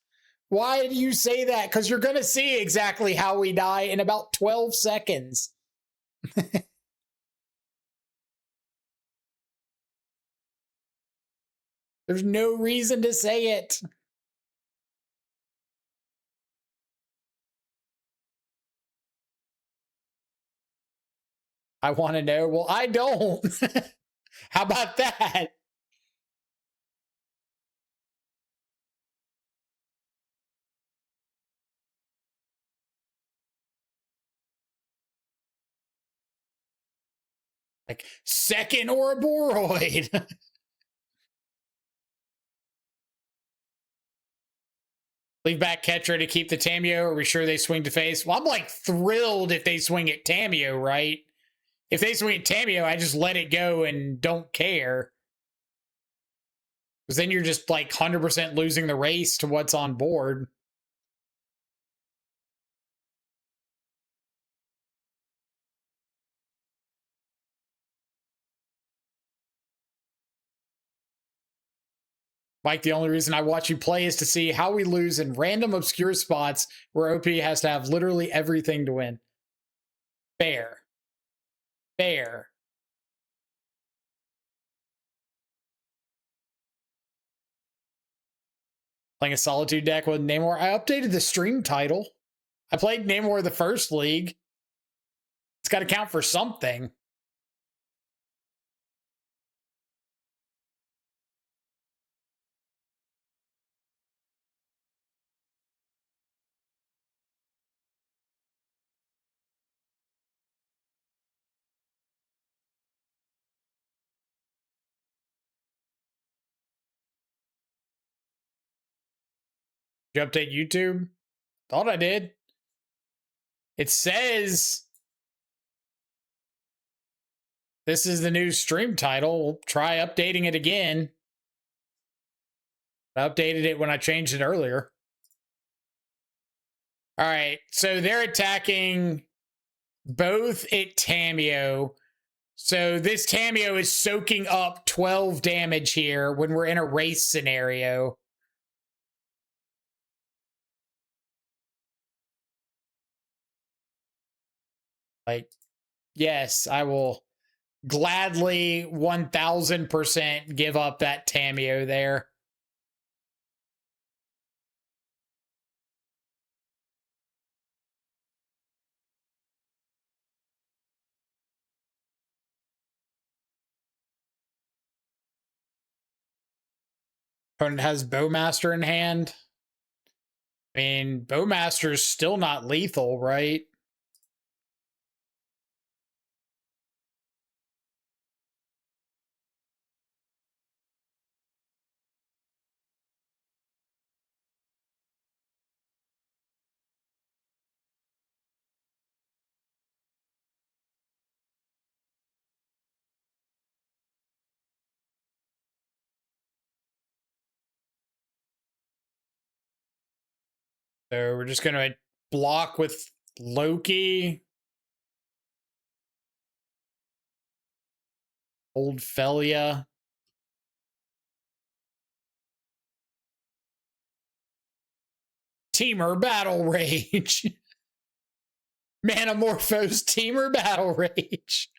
A: Why do you say that? Because you're going to see exactly how we die in about 12 seconds. There's no reason to say it. I want to know. Well, I don't. How about that? Like, second Ouroboros. Leave back Ketra to keep the Tamio. Are we sure they swing to face? Well, I'm like thrilled if they swing at Tamio, right? If they swing at Tamio, I just let it go and don't care. Because then you're just like 100% losing the race to what's on board. Mike, the only reason I watch you play is to see how we lose in random obscure spots where OP has to have literally everything to win. Fair. Fair. Playing a Solitude deck with Namor. I updated the stream title. I played Namor the first league. It's got to count for something. Did you update YouTube? Thought I did. It says this is the new stream title. We'll try updating it again. I updated it when I changed it earlier. All right, so they're attacking both at Tamio. So this Tamio is soaking up 12 damage here when we're in a race scenario. Like, yes, I will gladly 1000% give up that Tamio there. Opponent has Bowmaster in hand. I mean, Bowmaster's still not lethal, right? So we're just going to block with Loki. Old Felia. Teamer Battle Rage. Manamorphose Teamer Battle Rage.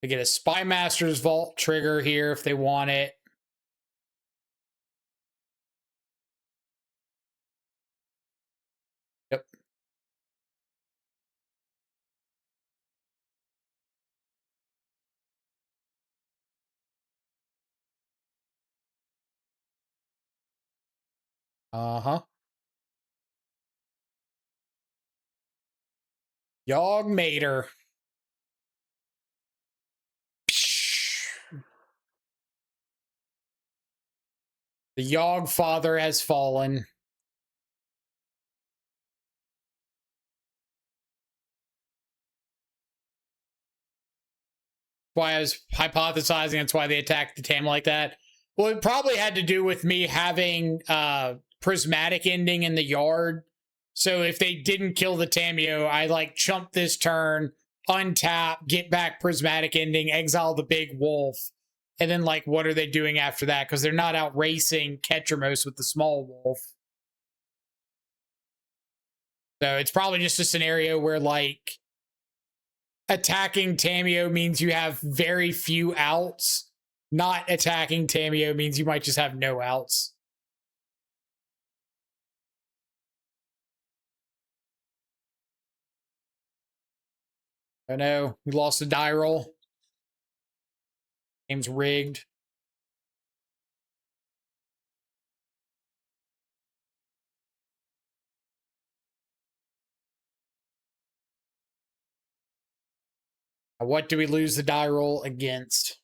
A: They get a Spy Master's Vault trigger here if they want it. Yep. Uh-huh. Yawgmoth. The Yawg Father has fallen. Why I was hypothesizing that's why they attacked the Tam like that. Well, it probably had to do with me having prismatic ending in the yard. So if they didn't kill the Tamio, I like chump this turn, untap, get back prismatic ending, exile the big wolf. And then like, what are they doing after that? Because they're not out racing Ketramos with the small wolf. So it's probably just a scenario where like attacking Tamio means you have very few outs. Not attacking Tamio means you might just have no outs. Oh no, we lost a die roll. Game's rigged. What do we lose the die roll against?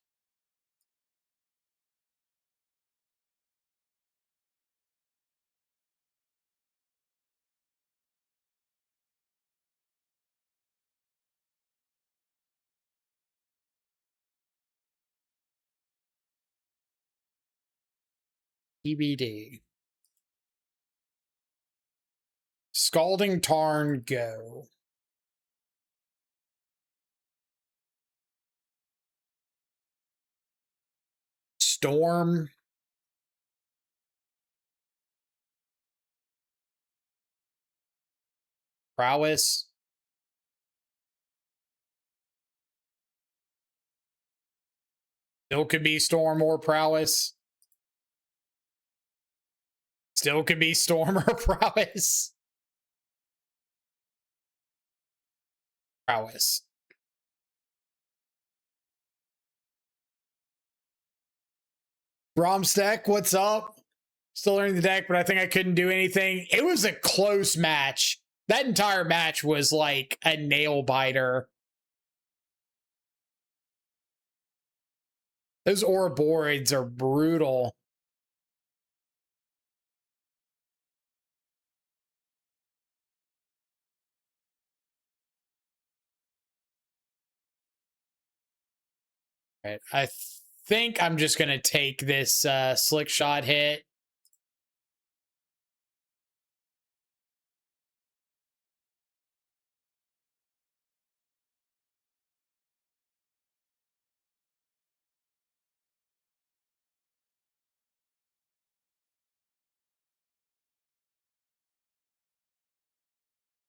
A: TBD. Scalding Tarn, go. Storm. Prowess. Still could be Storm or Prowess. Still could be Storm or Prowess. Prowess. Bromstack, what's up? Still learning the deck, but I think I couldn't do anything. It was a close match. That entire match was like a nail biter. Those Ouroboros are brutal. Right. I think I'm just going to take this slick shot hit.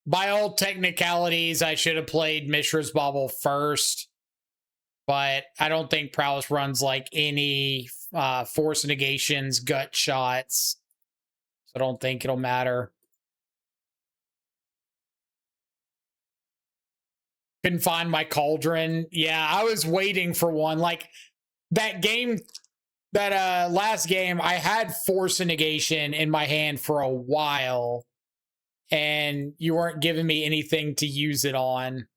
A: By all technicalities, I should have played Mishra's Bauble first, but I don't think Prowess runs like any force negations, gut shots. So I don't think it'll matter. Couldn't find my cauldron. Yeah, I was waiting for one. Like that game, that last game, I had force negation in my hand for a while, and you weren't giving me anything to use it on.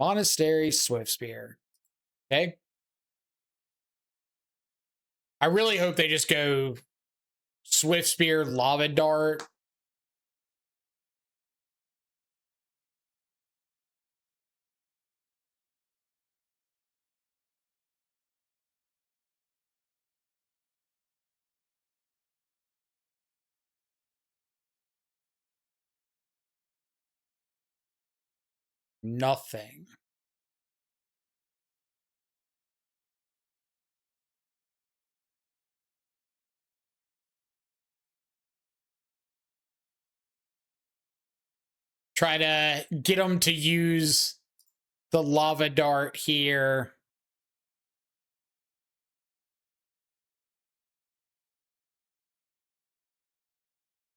A: Monastery, Swift Spear. Okay. I really hope they just go Swift Spear, Lava Dart. Nothing. Try to get them to use the Lava Dart here.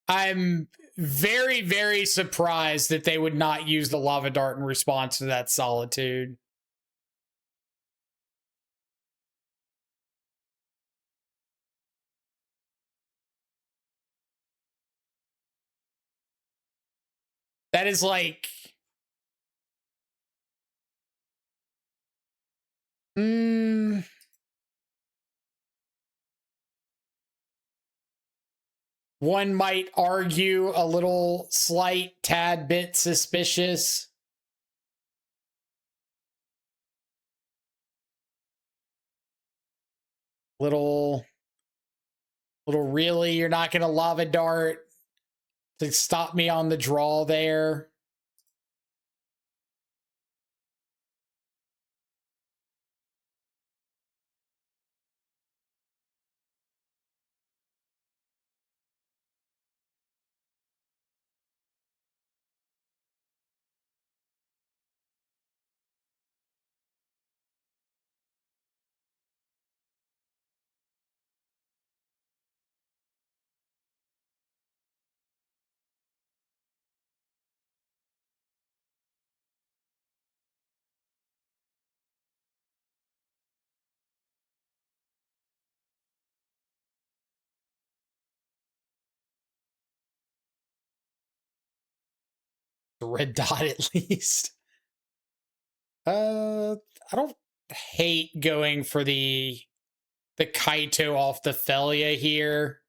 A: I'm very, very surprised that they would not use the Lava Dart in response to that Solitude. That is like... one might argue a little slight tad bit suspicious. Little really, you're not going to Lava Dart to stop me on the draw there. The red dot at least. I don't hate going for the Kaito off the Felia here.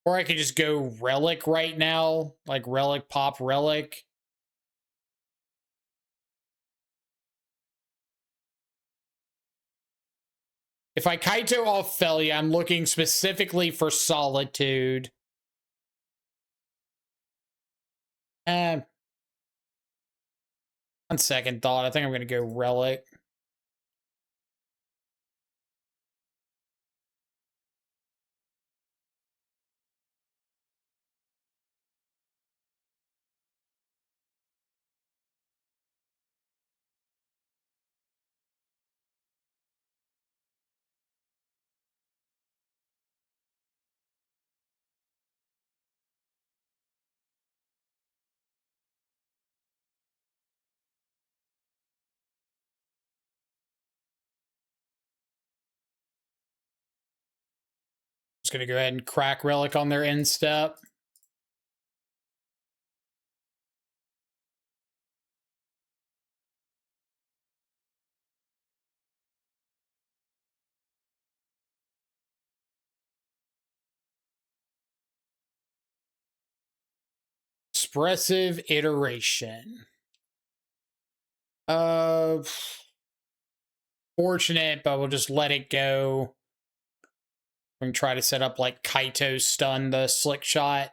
A: Or I could just go Relic right now. Like Relic, pop Relic. If I Kaito off Felia, I'm looking specifically for Solitude. On second thought, I think I'm going to go Relic. Just going to go ahead and crack Relic on their end step. Expressive Iteration. Fortunate, but we'll just let it go. We can try to set up like Kaito stun the slick shot.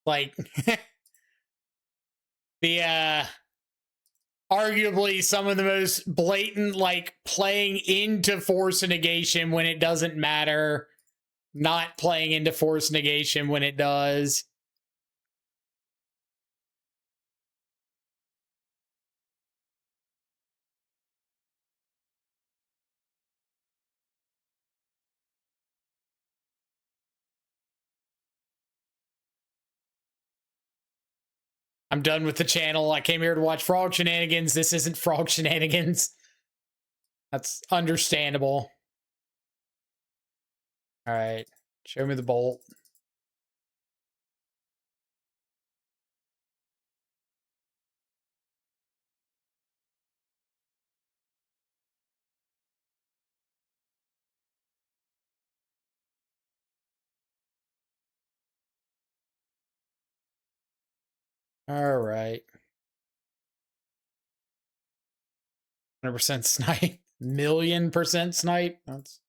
A: Like the arguably some of the most blatant, like playing into force negation when it doesn't matter, not playing into force negation when it does. I'm done with the channel. I came here to watch frog shenanigans. This isn't frog shenanigans. That's understandable. All right. Show me the bolt. All right. 100% snipe. 1,000,000% snipe. That's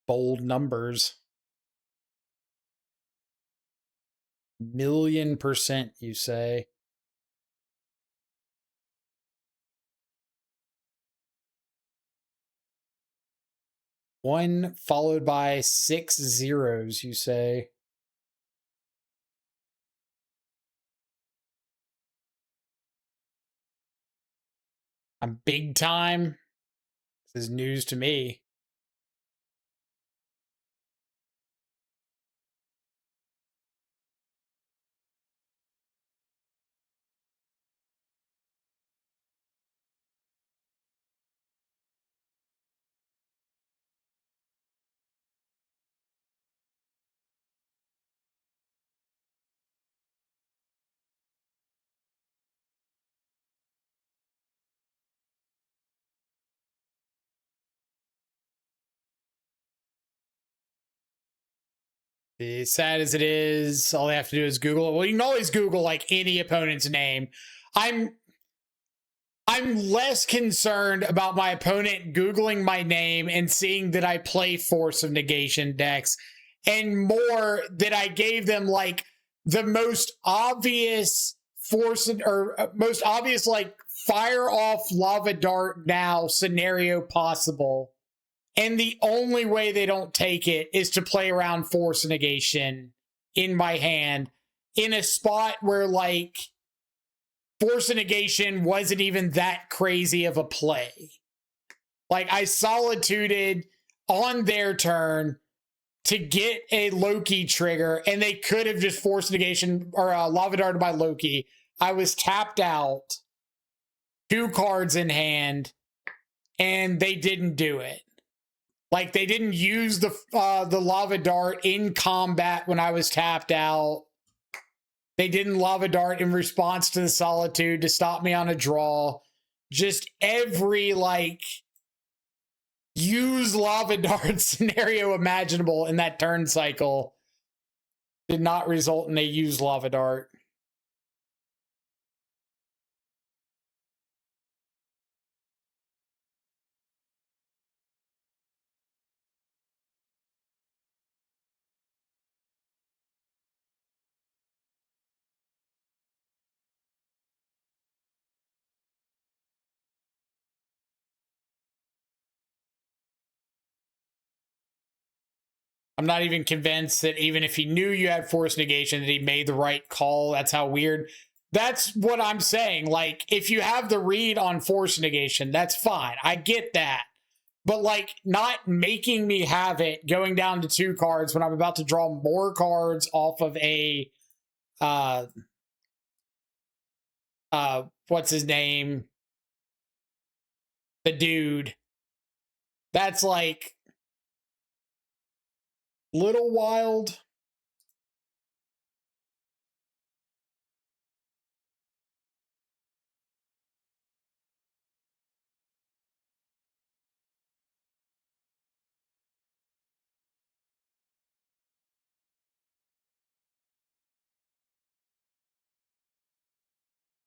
A: bold numbers. 1,000,000%, you say? One followed by 6 zeros, you say? I'm big time. This is news to me. As sad as it is, all they have to do is Google it. Well, you can always Google like any opponent's name. I'm less concerned about my opponent Googling my name and seeing that I play Force of Negation decks and more that I gave them like the most obvious most obvious like fire off lava dart now scenario possible. And the only way they don't take it is to play around force negation in my hand in a spot where like force negation wasn't even that crazy of a play. Like I solituded on their turn to get a Loki trigger, and they could have just forced negation or lava darted by Loki. I was tapped out, 2 cards in hand, and they didn't do it. Like they didn't use the lava dart in combat when I was tapped out. They didn't lava dart in response to the solitude to stop me on a draw. Just every like use lava dart scenario imaginable in that turn cycle did not result in a use lava dart. I'm not even convinced that even if he knew you had force negation, that he made the right call. That's how weird. That's what I'm saying. Like, if you have the read on force negation, that's fine. I get that. But, like, not making me have it going down to 2 cards when I'm about to draw more cards off of a, what's his name? The dude. That's, like, little wild.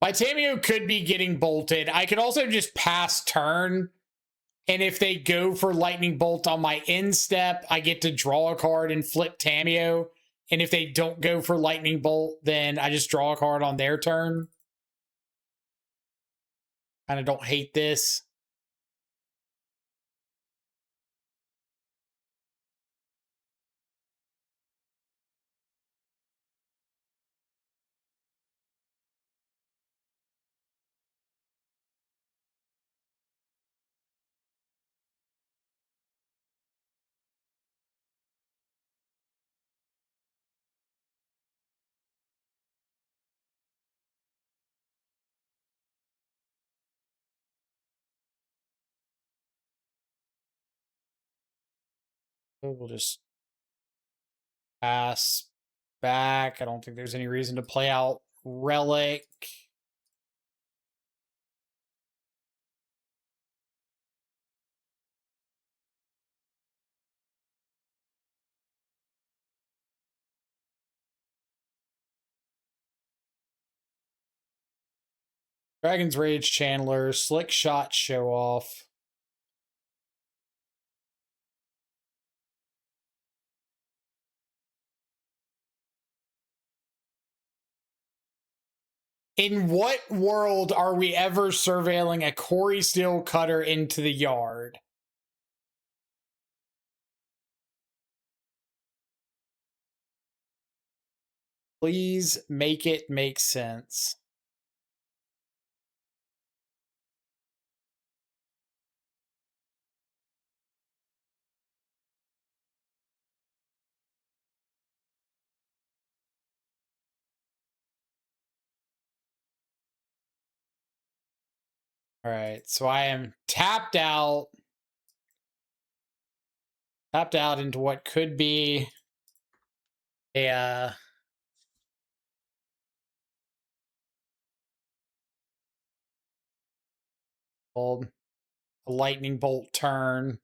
A: My Tamio could be getting bolted. I could also just pass turn. And if they go for Lightning Bolt on my end step, I get to draw a card and flip Tamio. And if they don't go for Lightning Bolt, then I just draw a card on their turn. Kind of don't hate this. We'll just pass back. I don't think there's any reason to play out Relic. Dragon's Rage Chandler, Slick Shot Show Off. In what world are we ever surveilling a Quarry Steel Cutter into the yard? Please make it make sense. All right, so I am tapped out. Tapped out into what could be a called a lightning bolt turn.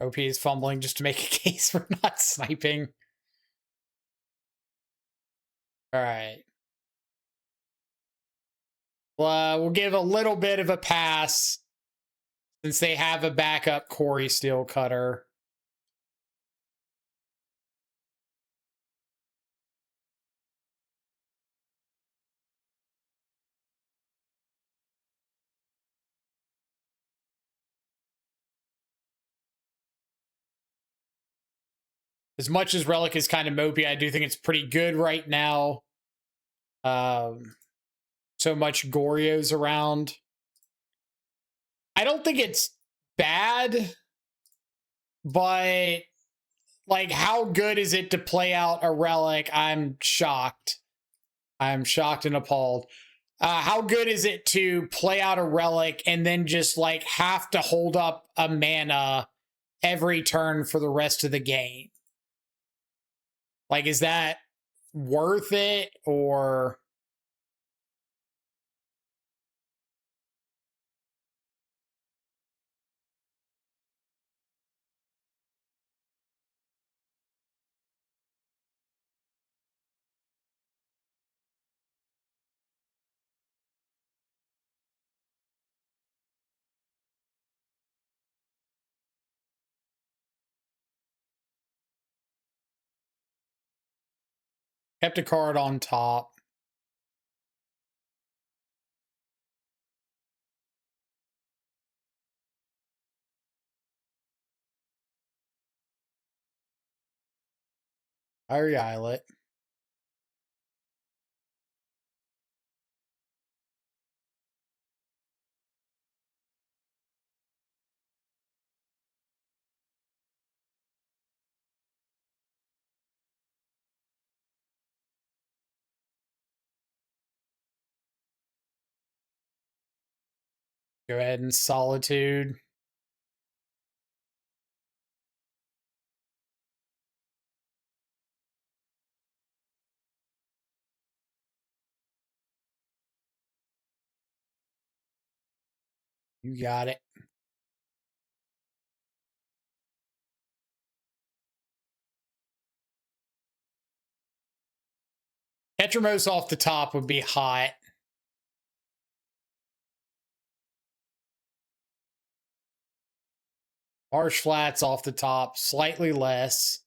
A: OP is fumbling just to make a case for not sniping. All right. Well, we'll give a little bit of a pass since they have a backup Quarry Steel Cutter. As much as Relic is kind of mopey, I do think it's pretty good right now. So much Goryo's around. I don't think it's bad, but like, how good is it to play out a Relic? I'm shocked. I'm shocked and appalled. How good is it to play out a Relic and then just like have to hold up a mana every turn for the rest of the game? Like, is that worth it, or? Kept a card on top. Fiery Islet. Go ahead and Solitude. You got it. Petromos off the top would be hot. Marsh Flats off the top, slightly less.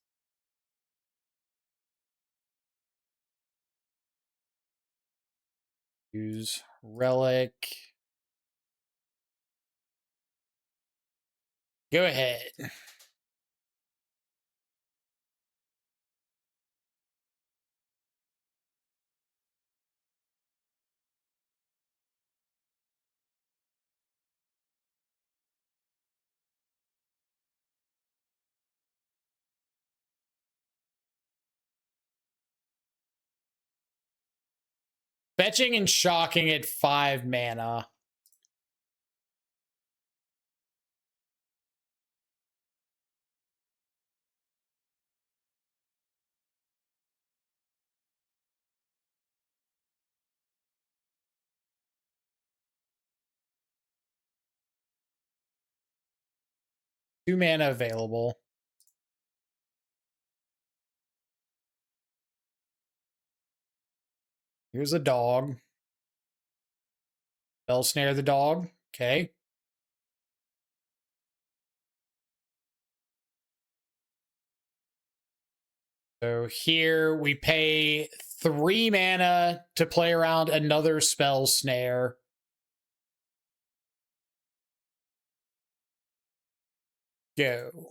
A: Use Relic. Go ahead. Fetching and shocking at 5 mana. Two mana available. Here's a dog. Spell Snare the dog. Okay. So here we pay 3 mana to play around another Spell Snare. Go.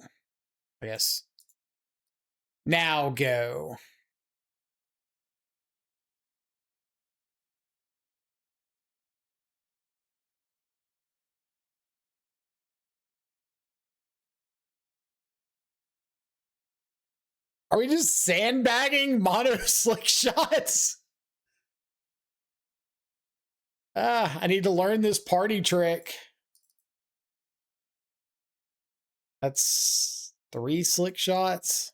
A: I guess. Now go. Are we just sandbagging mono slick shots? I need to learn this party trick. That's 3 slick shots.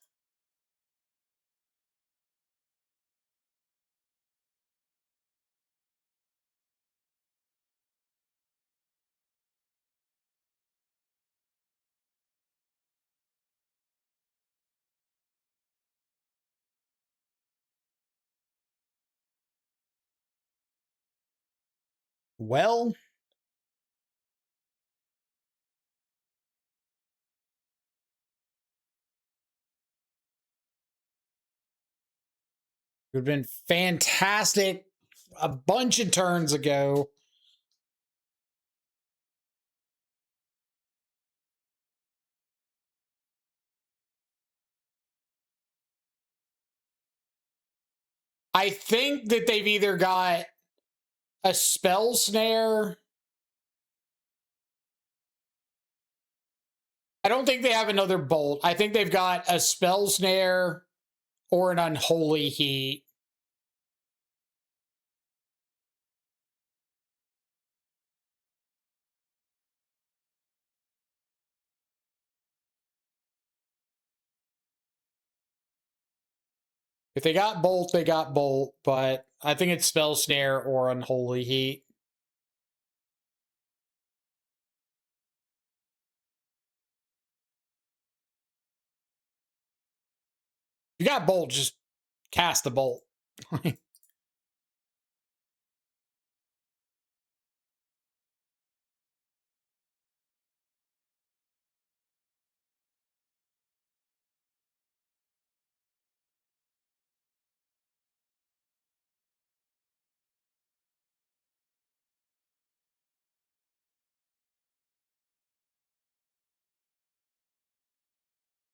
A: Well, it would have been fantastic a bunch of turns ago. I think that they've either got a spell snare. I don't think they have another bolt. I think they've got a spell snare or an unholy heat. If they got bolt, they got bolt, but I think it's spell snare or unholy heat. If you got bolt, just cast the bolt.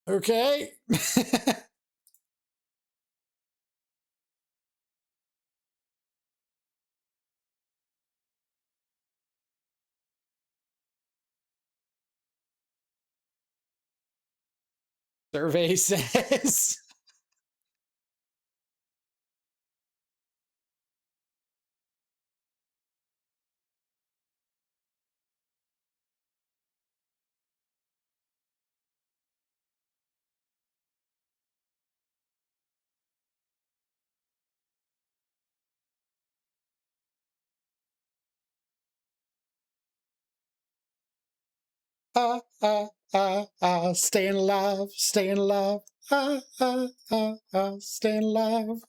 A: Okay. Survey says. Staying alive, staying alive. Staying alive.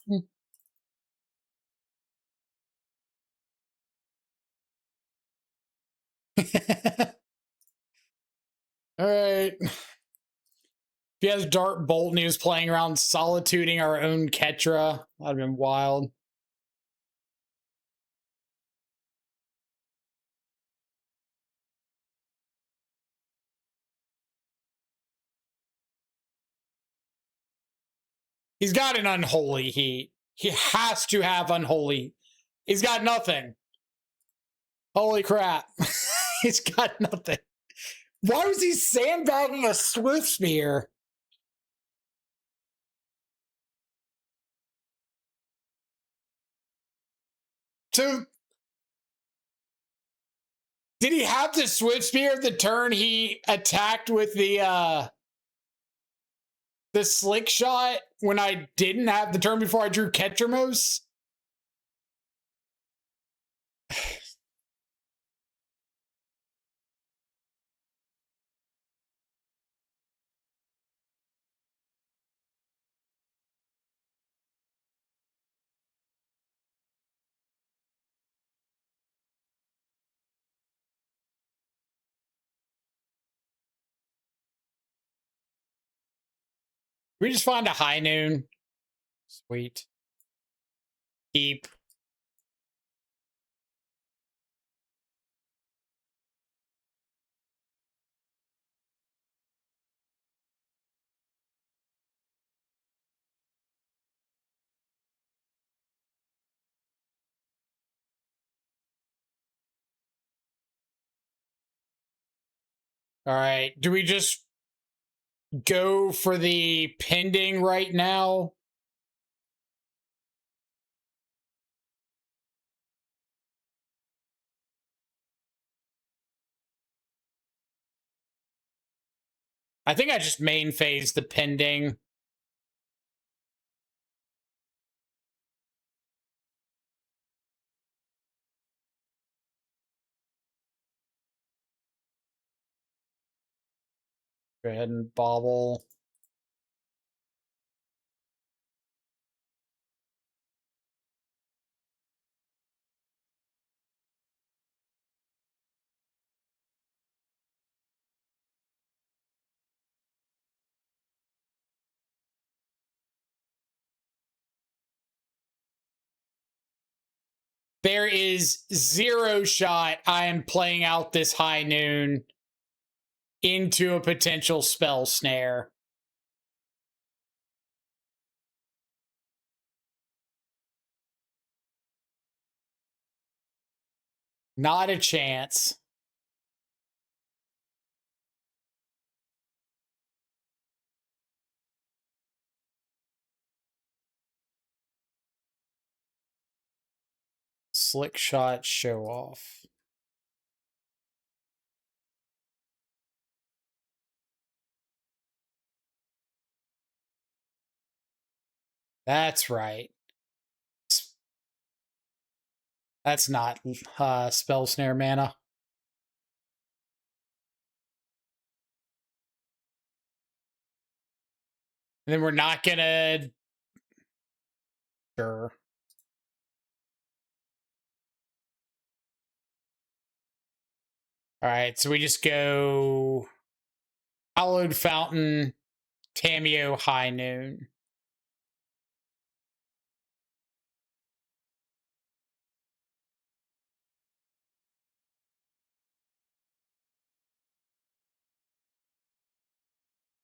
A: All right. If he has Dart Bolt and he was playing around solituding our own Ketra, that'd have been wild. He's got an unholy heat. He has to have unholy. He's got nothing. Holy crap. He's got nothing. Why was he sandbagging a Swift Spear? To Did he have to Swift Spear the turn he attacked with the slick shot when I didn't have the turn before I drew Ketramos? We just find a high noon. Sweet. Keep. All right. Do we just go for the pending right now? I think I just main phase the pending. Go ahead and bobble. There is zero shot I am playing out this high noon into a potential spell snare. Not a chance. Slick shot show off. That's right. That's not spell snare mana. And then we're not gonna. Sure. All right, so we just go Hallowed Fountain, Tameo, High Noon.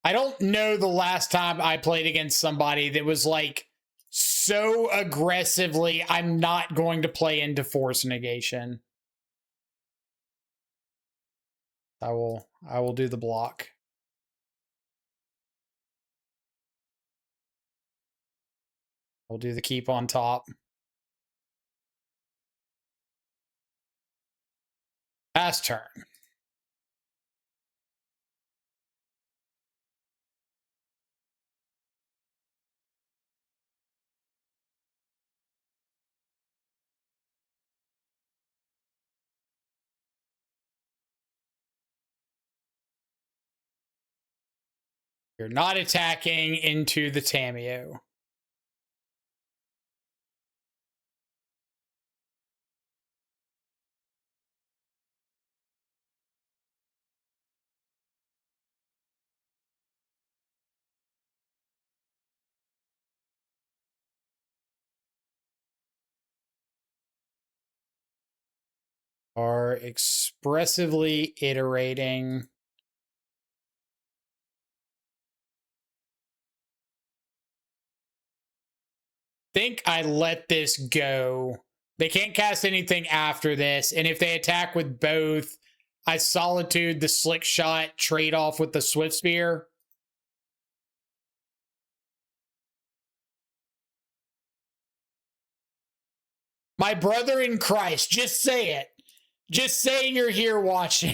A: I don't know the last time I played against somebody that was like so aggressively, I'm not going to play into force negation. I will do the block. We'll do the keep on top. Pass turn. You're not attacking into the Tameo. Are expressively iterating. Think I let this go. They can't cast anything after this, and if they attack with both, I Solitude the Slick Shot trade off with the Swift Spear. My brother in Christ, just say it. Just say you're here watching.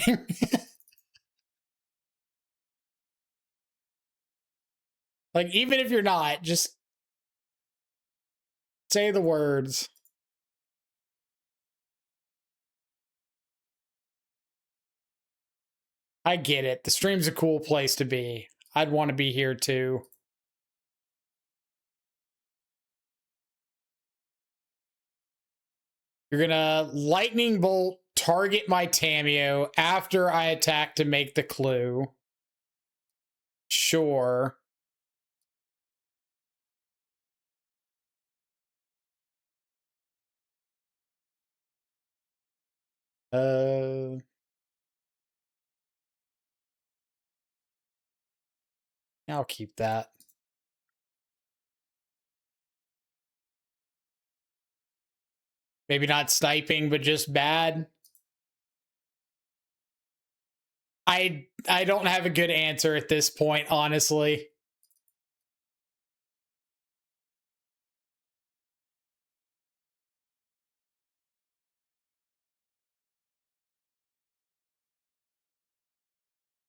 A: Like, even if you're not, just say the words. I get it. The stream's a cool place to be. I'd want to be here too. You're gonna lightning bolt target my Tameo after I attack to make the clue. Sure. I'll keep that. Maybe not sniping, but just bad. I don't have a good answer at this point, honestly.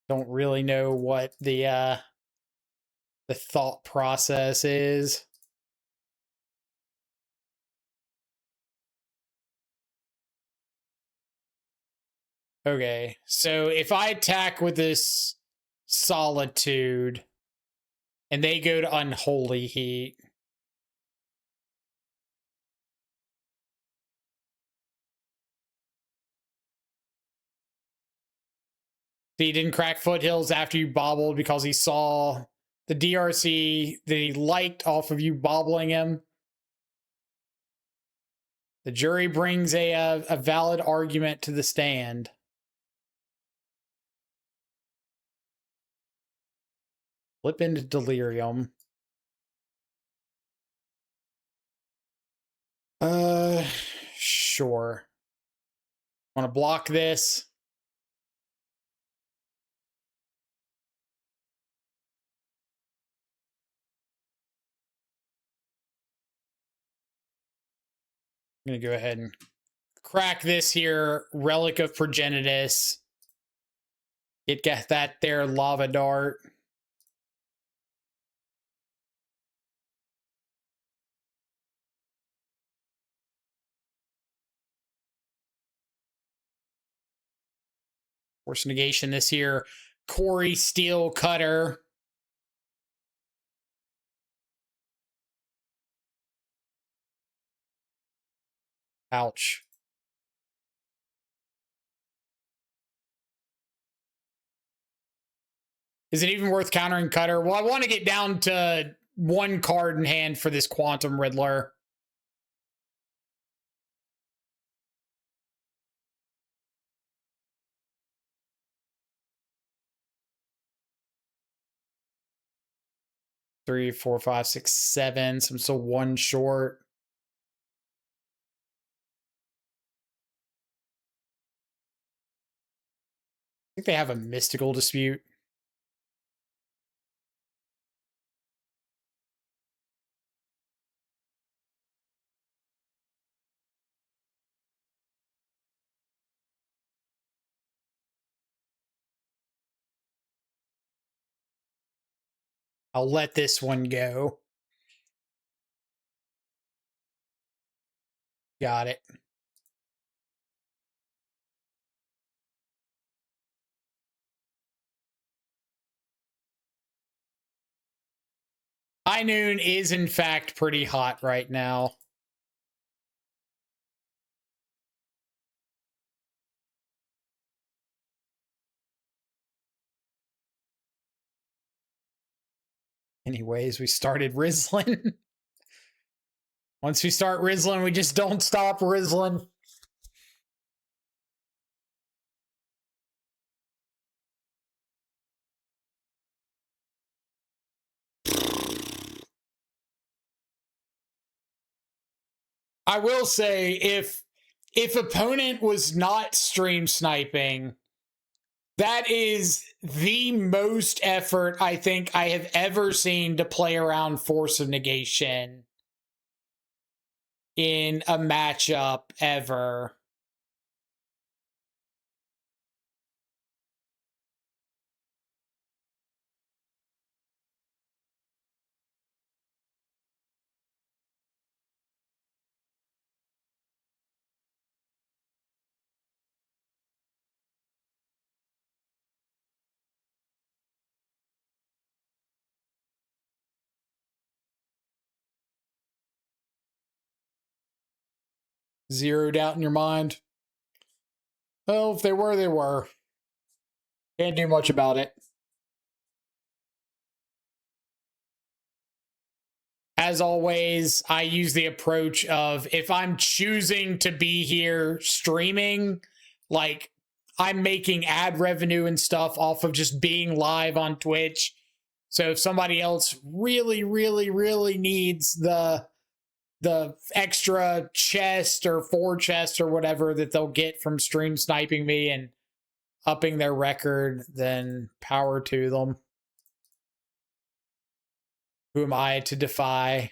A: Don't really know what the thought process is. Okay, so if I attack with this Solitude and they go to Unholy Heat, he didn't crack Foothills after you bobbled because he saw the DRC that he liked off of you bobbling him. The jury brings a valid argument to the stand. Flip into delirium. Sure. Want to block this? I'm going to go ahead and crack this here. Relic of Progenitus. Get that there lava dart. Force negation this here. Corey Steel Cutter. Ouch. Is it even worth countering Cutter? Well, I want to get down to one card in hand for this Quantum Riddler. Three, four, five, six, seven. So I'm still one short. I think they have a mystical dispute. I'll let this one go. Got it. High Noon is, in fact, pretty hot right now. Anyways, we started Rizzling. Once we start Rizzling, we just don't stop Rizzling. I will say, if opponent was not stream sniping, that is the most effort I think I have ever seen to play around Force of Negation in a matchup ever. Zero doubt in your mind. Well, if they were, they were. Can't do much about it. As always, I use the approach of, if I'm choosing to be here streaming, like, I'm making ad revenue and stuff off of just being live on Twitch. So if somebody else really, really, really needs the extra chest or 4 chests or whatever that they'll get from stream sniping me and upping their record, then power to them. Who am I to defy?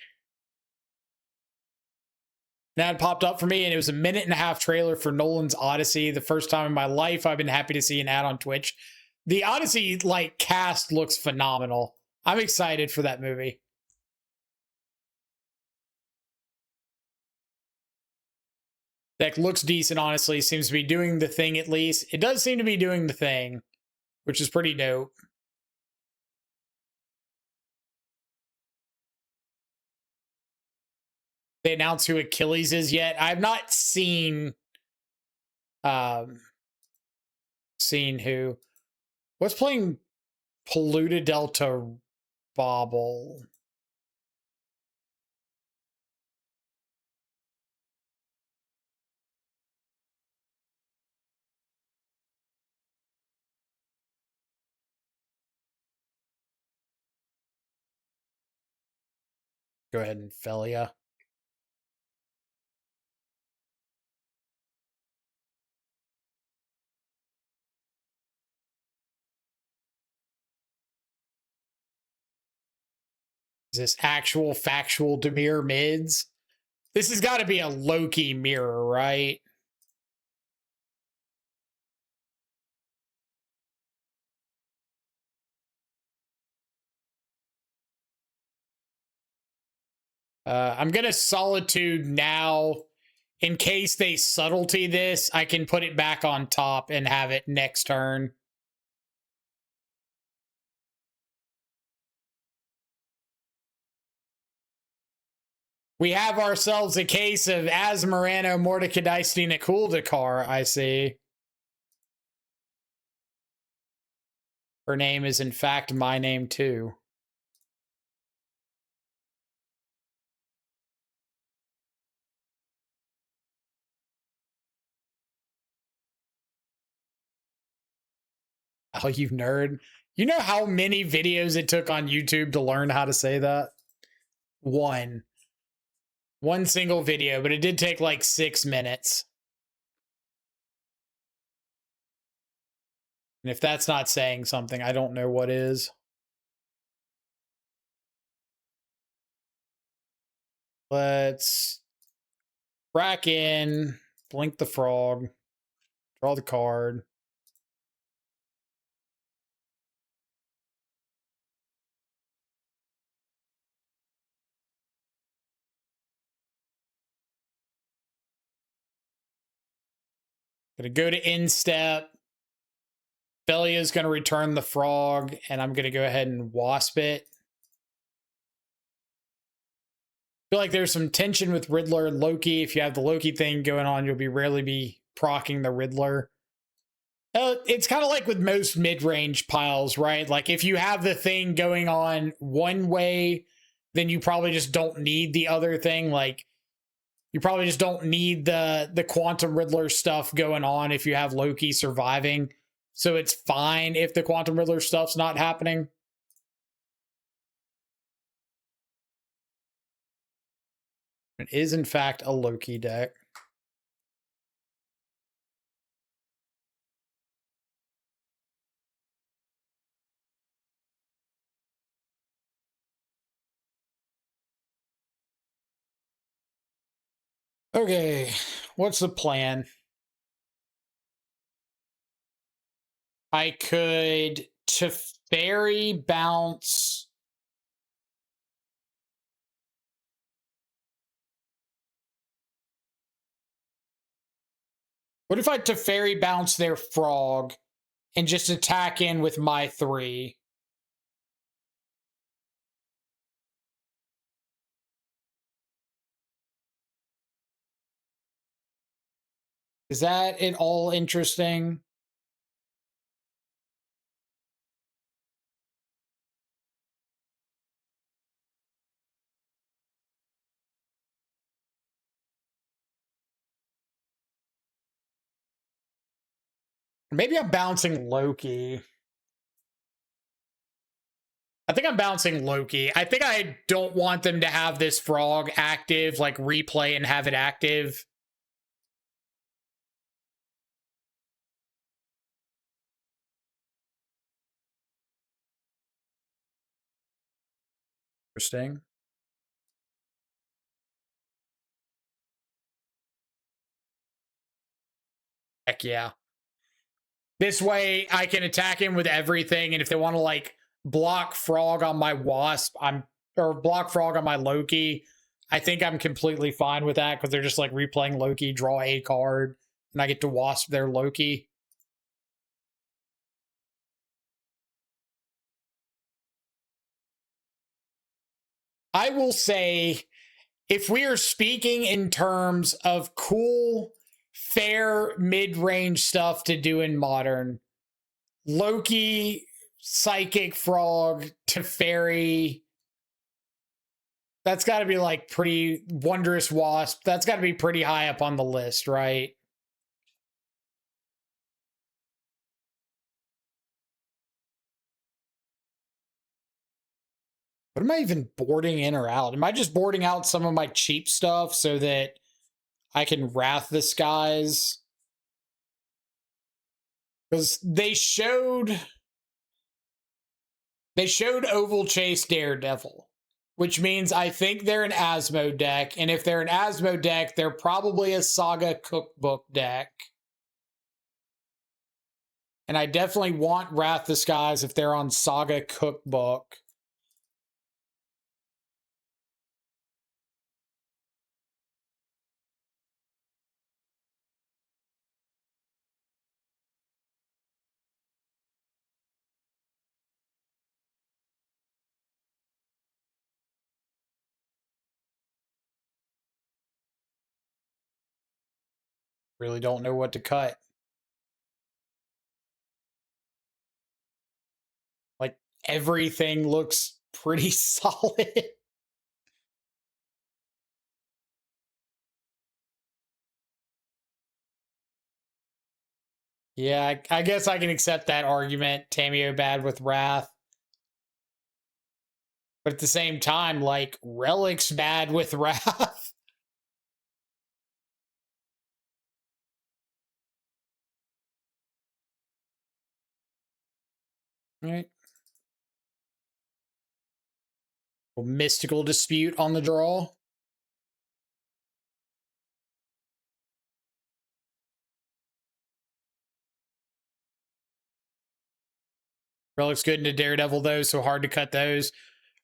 A: Now it popped up for me, and it was a 1.5-minute trailer for Nolan's Odyssey. The first time in my life I've been happy to see an ad on Twitch. The Odyssey, like, cast looks phenomenal. I'm excited for that movie. Deck looks decent, honestly. Seems to be doing the thing, at least. It does seem to be doing the thing, which is pretty dope. They announced who Achilles is yet. I've not seen who. What's playing Polluted Delta Bobble? Go ahead and fell ya. Is this actual factual Dimir mids? This has got to be a Loki mirror, right? I'm going to Solitude now. In case they subtlety this, I can put it back on top and have it next turn. We have ourselves a case of Asmorano Mordekaiseine Kuldakar, I see. Her name is, in fact, my name, too. Oh, you nerd. You know how many videos it took on YouTube to learn how to say that? One. One single video, but it did take like 6 minutes. And if that's not saying something, I don't know what is. Let's rack in, blink the frog, draw the card. Gonna go to instep. Felia's gonna return the frog, and I'm gonna go ahead and wasp it. Feel like there's some tension with Riddler and Loki. If you have the Loki thing going on, you'll rarely be proccing the Riddler. It's kind of like with most mid-range piles, right? Like if you have the thing going on one way, then you probably just don't need the other thing. Like you probably just don't need the Quantum Riddler stuff going on if you have Loki surviving. So it's fine if the Quantum Riddler stuff's not happening. It is, in fact, a Loki deck. Okay, what's the plan? I could Teferi bounce. What if I Teferi bounce their frog and just attack in with my 3? Is that at all interesting? Maybe I'm bouncing Loki. I think I'm bouncing Loki. I think I don't want them to have this frog active, like replay and have it active. Interesting. Heck yeah. This way I can attack him with everything, and if they want to like block frog on my wasp, or block frog on my Loki, I think I'm completely fine with that because they're just like replaying Loki, draw a card, and I get to wasp their Loki. I will say, if we are speaking in terms of cool, fair, mid-range stuff to do in Modern, Loki, Psychic Frog, Teferi, that's got to be like pretty Wondrous Wasp. That's got to be pretty high up on the list, right? What am I even boarding in or out? Am I just boarding out some of my cheap stuff so that I can Wrath the Skies? Because they showed Oval Chase Daredevil, which means I think they're an Asmo deck. And if they're an Asmo deck, they're probably a Saga Cookbook deck. And I definitely want Wrath the Skies if they're on Saga Cookbook. Really don't know what to cut. Like, everything looks pretty solid. Yeah, I guess I can accept that argument. Tameo bad with Wrath. But at the same time, like, Relic's bad with Wrath. All right. Mystical Dispute on the draw. Relic's good into Daredevil, though, so hard to cut those.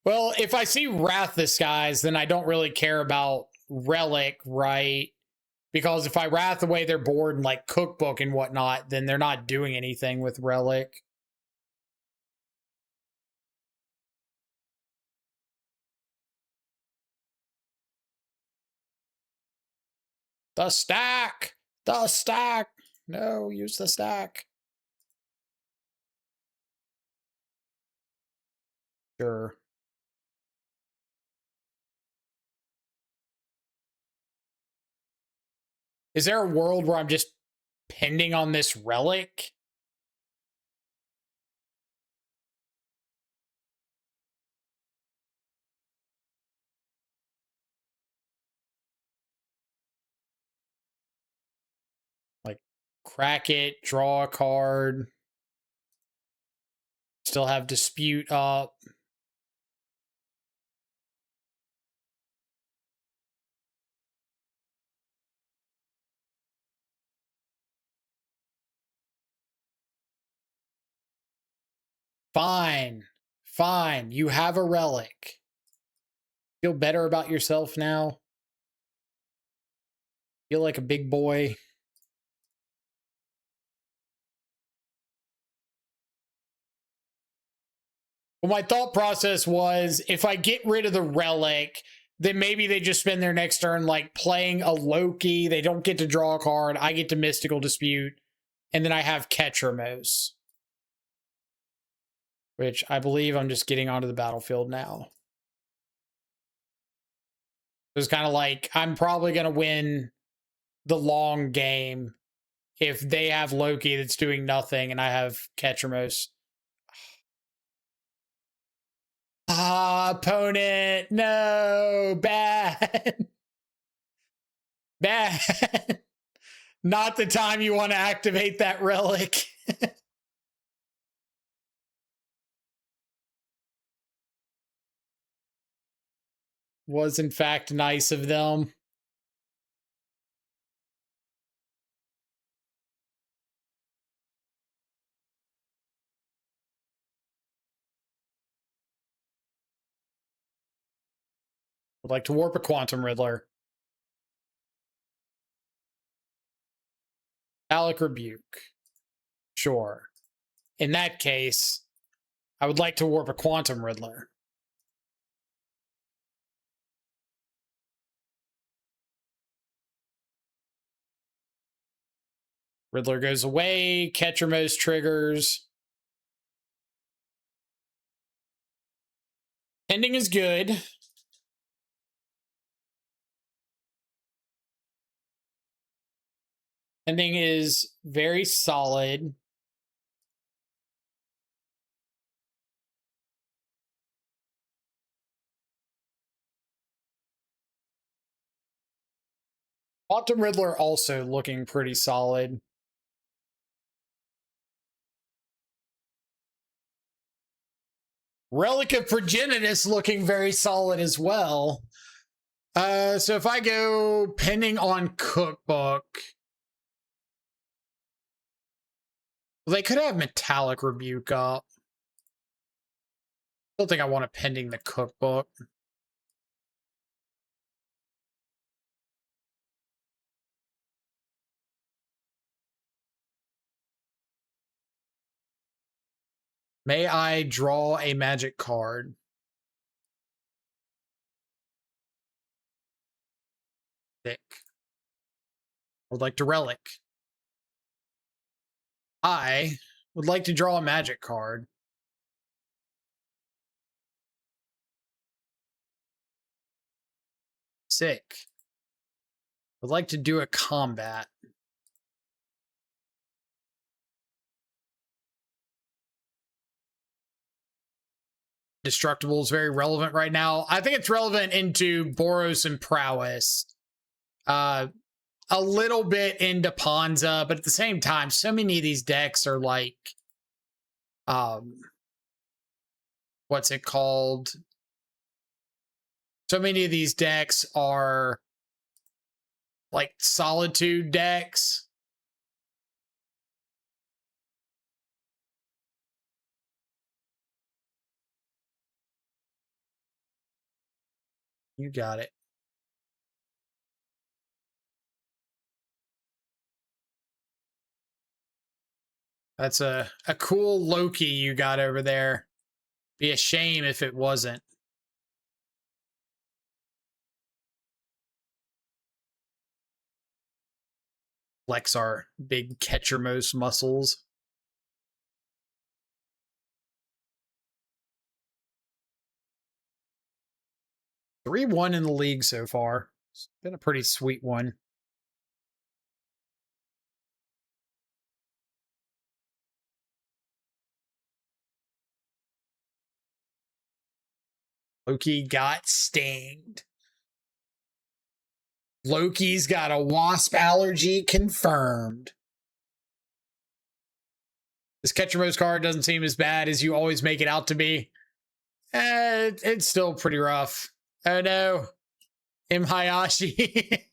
A: Well, if I see Wrath the Skies, then I don't really care about Relic, right? Because if I Wrath away their board and like Cookbook and whatnot, then they're not doing anything with Relic. The stack! The stack! No, use the stack. Sure. Is there a world where I'm just pending on this Relic? Like, crack it, draw a card. Still have Dispute up. Fine. Fine. You have a Relic. Feel better about yourself now? Feel like a big boy? Well, my thought process was if I get rid of the Relic, then maybe they just spend their next turn like playing a Loki. They don't get to draw a card. I get to Mystical Dispute. And then I have Ketramos, which I believe I'm just getting onto the battlefield now. It was kind of like, I'm probably going to win the long game if they have Loki that's doing nothing and I have Ketramos. Opponent, no, bad. Bad. Not the time you want to activate that Relic. Was in fact nice of them. Would like to warp a Quantum Riddler. Alec Rebuke. Sure. In that case, I would like to warp a Quantum Riddler. Riddler goes away. Ketramos triggers. Ending is good. Ending is very solid. Quantum Riddler also looking pretty solid. Relic of Progenitus looking very solid as well. So if I go pending on Cookbook, well, they could have Metallic Rebuke up. I don't think I want to pending the Cookbook. May I draw a magic card? Thick. I would like to relic. I would like to draw a magic card. Sick. Would like to do a combat. Destructible is very relevant right now. I think it's relevant into Boros and Prowess. A little bit into Ponza, but at the same time, so many of these decks are like, what's it called? So many of these decks are like Solitude decks. You got it. That's a cool Loki you got over there. Be a shame if it wasn't. Flex our big Ketchermos muscles. Three 3-1 in the league so far. It's been a pretty sweet one. Loki got stinged. Loki's got a wasp allergy confirmed. This Ketchermos card doesn't seem as bad as you always make it out to be. It's still pretty rough. Oh no. M. Hayashi.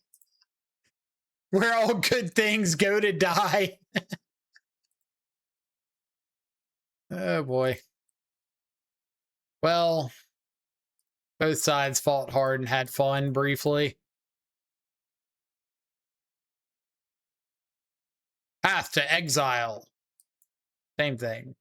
A: Where all good things go to die. Oh boy. Well, both sides fought hard and had fun briefly. Path to Exile. Same thing.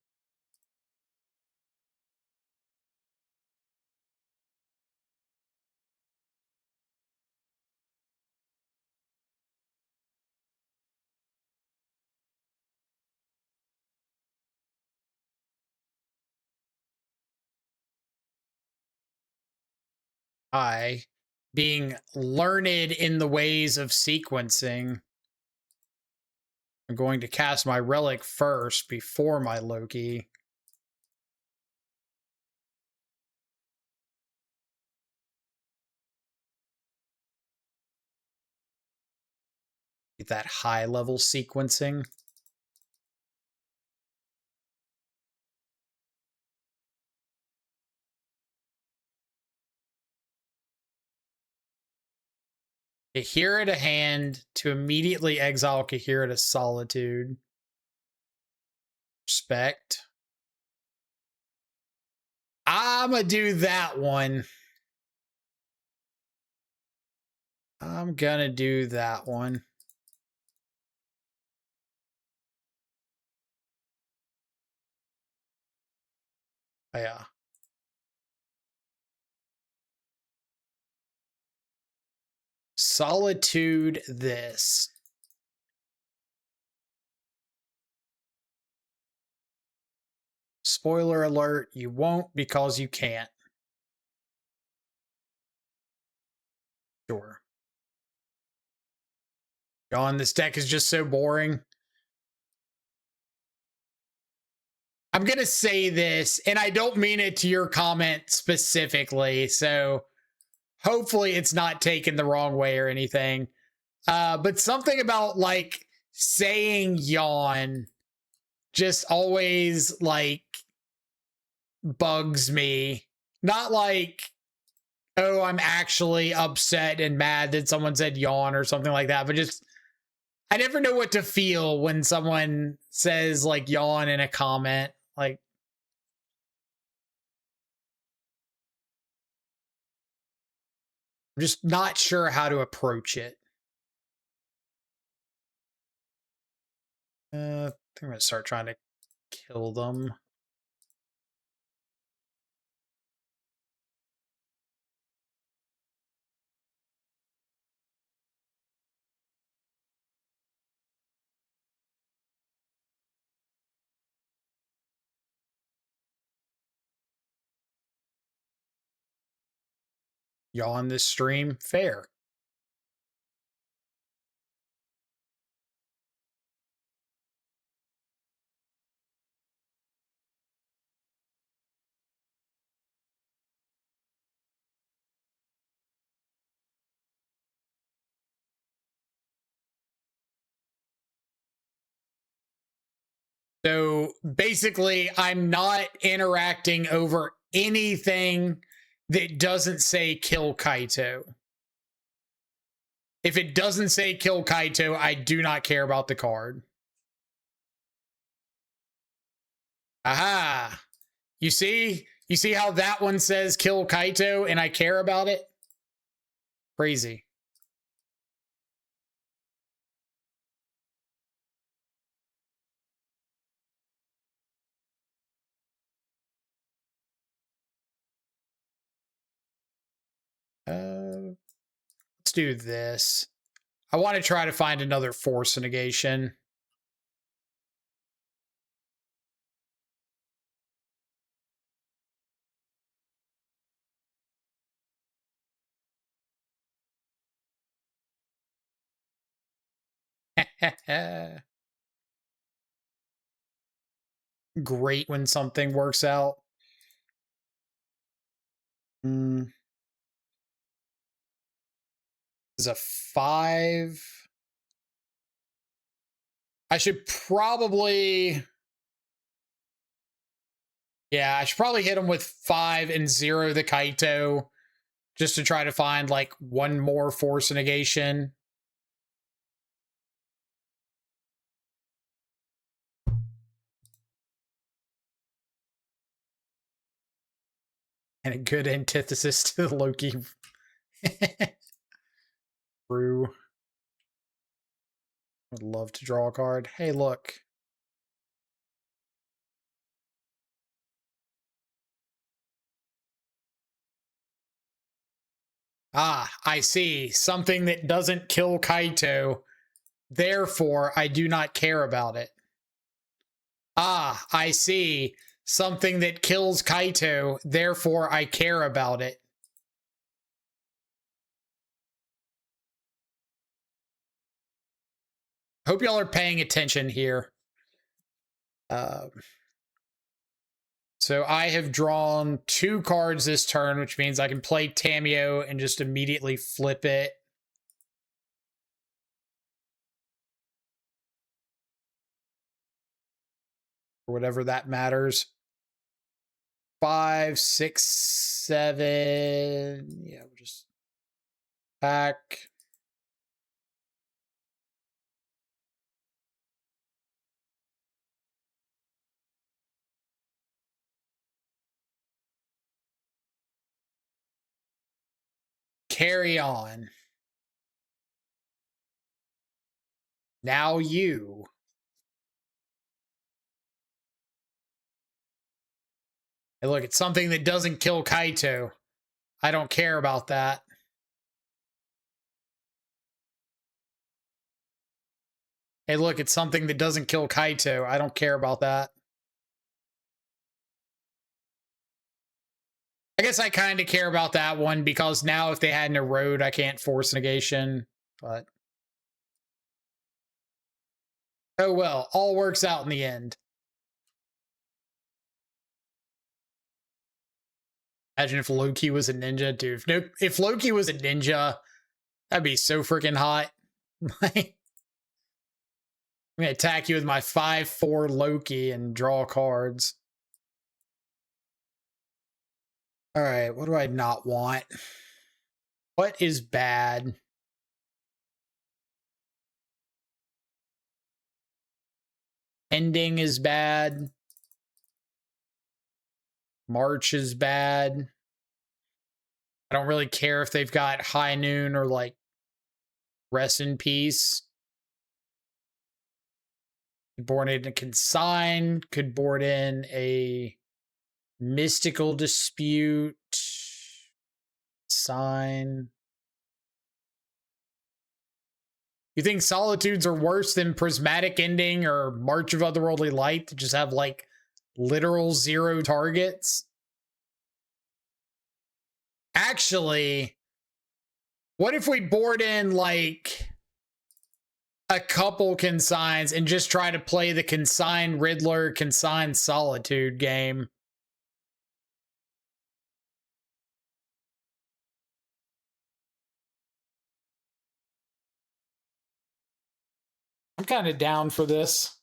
A: I, being learned in the ways of sequencing, I'm going to cast my relic first before my Loki. Get that high level sequencing. Kahira to hand to immediately exile Kahira to Solitude. Respect. I'm gonna do that one. I'm gonna do that one. Oh, yeah. Solitude this. Spoiler alert, you won't because you can't. Sure. Gone, this deck is just so boring. I'm going to say this, and I don't mean it to your comment specifically, so hopefully it's not taken the wrong way or anything. But something about like saying yawn just always like bugs me. Not like, oh, I'm actually upset and mad that someone said yawn or something like that, but just I never know what to feel when someone says like yawn in a comment. Like, I'm just not sure how to approach it. I think I'm gonna start trying to kill them. Yawn this stream, fair. So basically, I'm not interacting over anything that doesn't say kill Kaito. If it doesn't say kill Kaito, I do not care about the card. Aha. You see? You see how that one says kill Kaito and I care about it? Crazy. Let's do this. I want to try to find another force negation. Great when something works out. Is a 5. I should probably... Yeah, I should probably hit him with 5 and 0 the Kaito just to try to find like one more force negation. And a good antithesis to the Loki. True. Would love to draw a card. Hey, look. Ah, I see. Something that doesn't kill Kaito. Therefore, I do not care about it. Ah, I see. Something that kills Kaito. Therefore, I care about it. Hope y'all are paying attention here. So I have drawn 2 cards this turn, which means I can play Tamiyo and just immediately flip it. Or whatever that matters. 5, 6, 7. Yeah, we'll just back. Carry on. Now you. Hey, look, it's something that doesn't kill Kaito. I don't care about that. Hey, look, it's something that doesn't kill Kaito. I don't care about that. I guess I kind of care about that one because now if they had an erode, I can't force negation. But oh well, all works out in the end. Imagine if Loki was a ninja, dude. If Loki was a ninja, that'd be so freaking hot. I'm gonna attack you with my 5/4 Loki and draw cards. All right, what do I not want? What is bad? Ending is bad. March is bad. I don't really care if they've got High Noon or like Rest in Peace. Could board in a Consign. Could board in a Mystical Dispute. Sign. You think Solitudes are worse than Prismatic Ending or March of Otherworldly Light to just have like literal 0 targets? Actually, what if we board in like a couple consigns and just try to play the Consign Riddler, Consign Solitude game? I'm kind of down for this.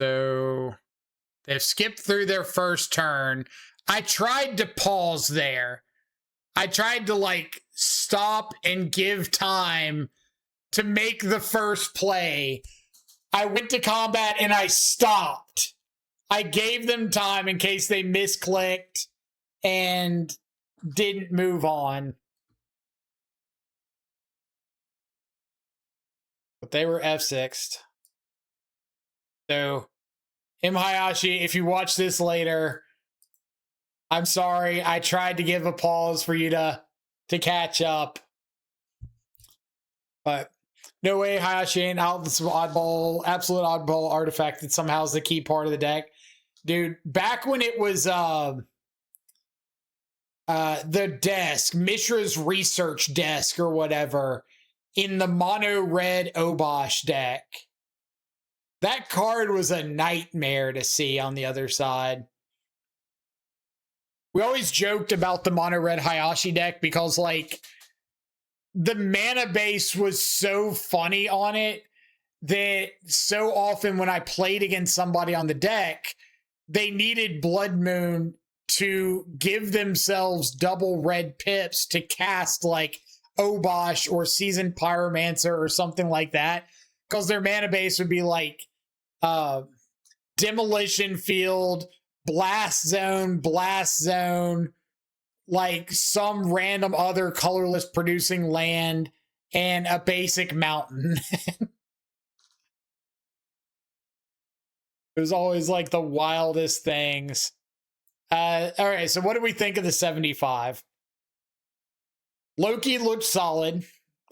A: So they've skipped through their first turn. I tried to pause there. I tried to like stop and give time to make the first play. I went to combat and I stopped. I gave them time in case they misclicked and didn't move on. But they were F6'd. So, M. Hayashi, if you watch this later, I'm sorry. I tried to give a pause for you to catch up. But no way Hayashi ain't out. This oddball, absolute oddball artifact that somehow is the key part of the deck. Dude, back when it was the desk, Mishra's research desk or whatever, in the mono red Obosh deck, that card was a nightmare to see on the other side. We always joked about the mono red Hayashi deck because like the mana base was so funny on it that so often when I played against somebody on the deck, they needed Blood Moon to give themselves double red pips to cast like Obosh or Seasoned Pyromancer or something like that, because their mana base would be like Demolition Field, Blast Zone, like some random other colorless producing land, and a basic mountain. It was always like the wildest things. All right, so what do we think of the 75? Loki looked solid.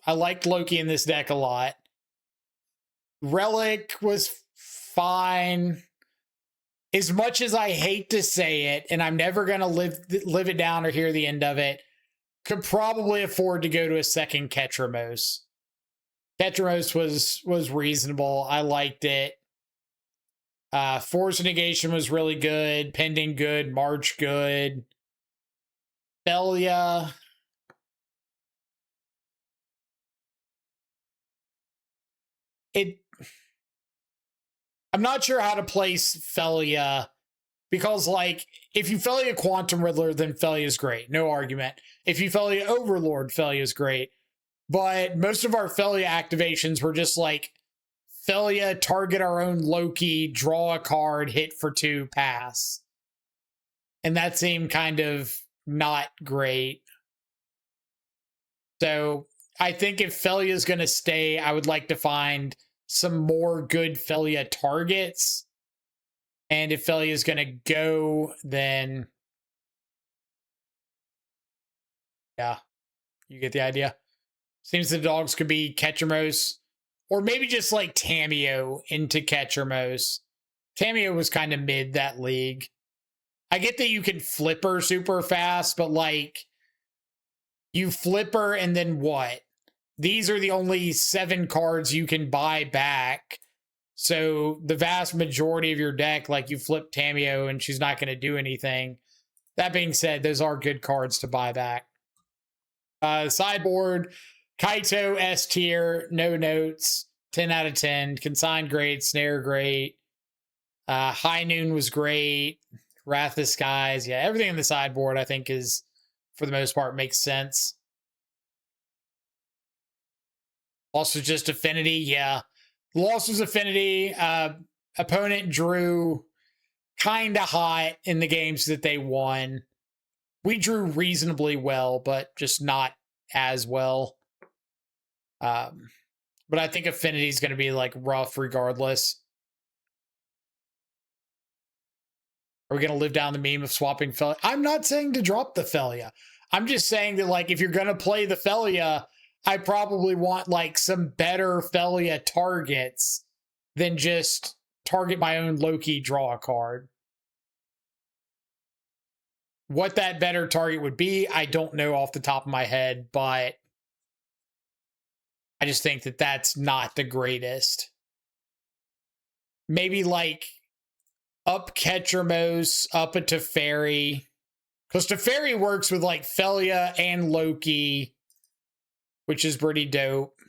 A: I liked Loki in this deck a lot. Relic was fine. As much as I hate to say it, and I'm never going to live it down or hear the end of it, could probably afford to go to a second Ketramos. Ketramos was reasonable. I liked it. Force Negation was really good. Pending good. March good. Felia. I'm not sure how to place Felia, because like if you Felia Quantum Riddler, then Felia is great. No argument. If you Felia Overlord, Felia is great. But most of our Felia activations were just like Felia, target our own Loki, draw a card, hit for 2, pass. And that seemed kind of not great. So I think if Felia is going to stay, I would like to find some more good Felia targets. And if Felia is going to go, then yeah, you get the idea. Seems the dogs could be Ketramos, or maybe just like Tameo into Ketramos. Tamiyo was kind of mid that league. I get that you can flip her super fast, but like, you flip her and then what? These are the only 7 cards you can buy back. So the vast majority of your deck, like you flip Tamiyo and she's not going to do anything. That being said, those are good cards to buy back. Sideboard, Kaito S tier, no notes, 10 out of 10. Consign great, Snare great. High Noon was great. Wrath of the Skies. Yeah, everything in the sideboard I think is, for the most part, makes sense. Also just Affinity, yeah. Loss was Affinity. Opponent drew kind of hot in the games that they won. We drew reasonably well, but just not as well. But I think Affinity is going to be like rough regardless. Are we going to live down the meme of swapping Felia? I'm not saying to drop the Felia. I'm just saying that, like, if you're going to play the Felia, I probably want like some better Felia targets than just target my own Loki, draw a card. What that better target would be, I don't know off the top of my head, but I just think that that's not the greatest. Maybe like up Ketramos, up a Teferi. Because Teferi works with like Felia and Loki, which is pretty dope.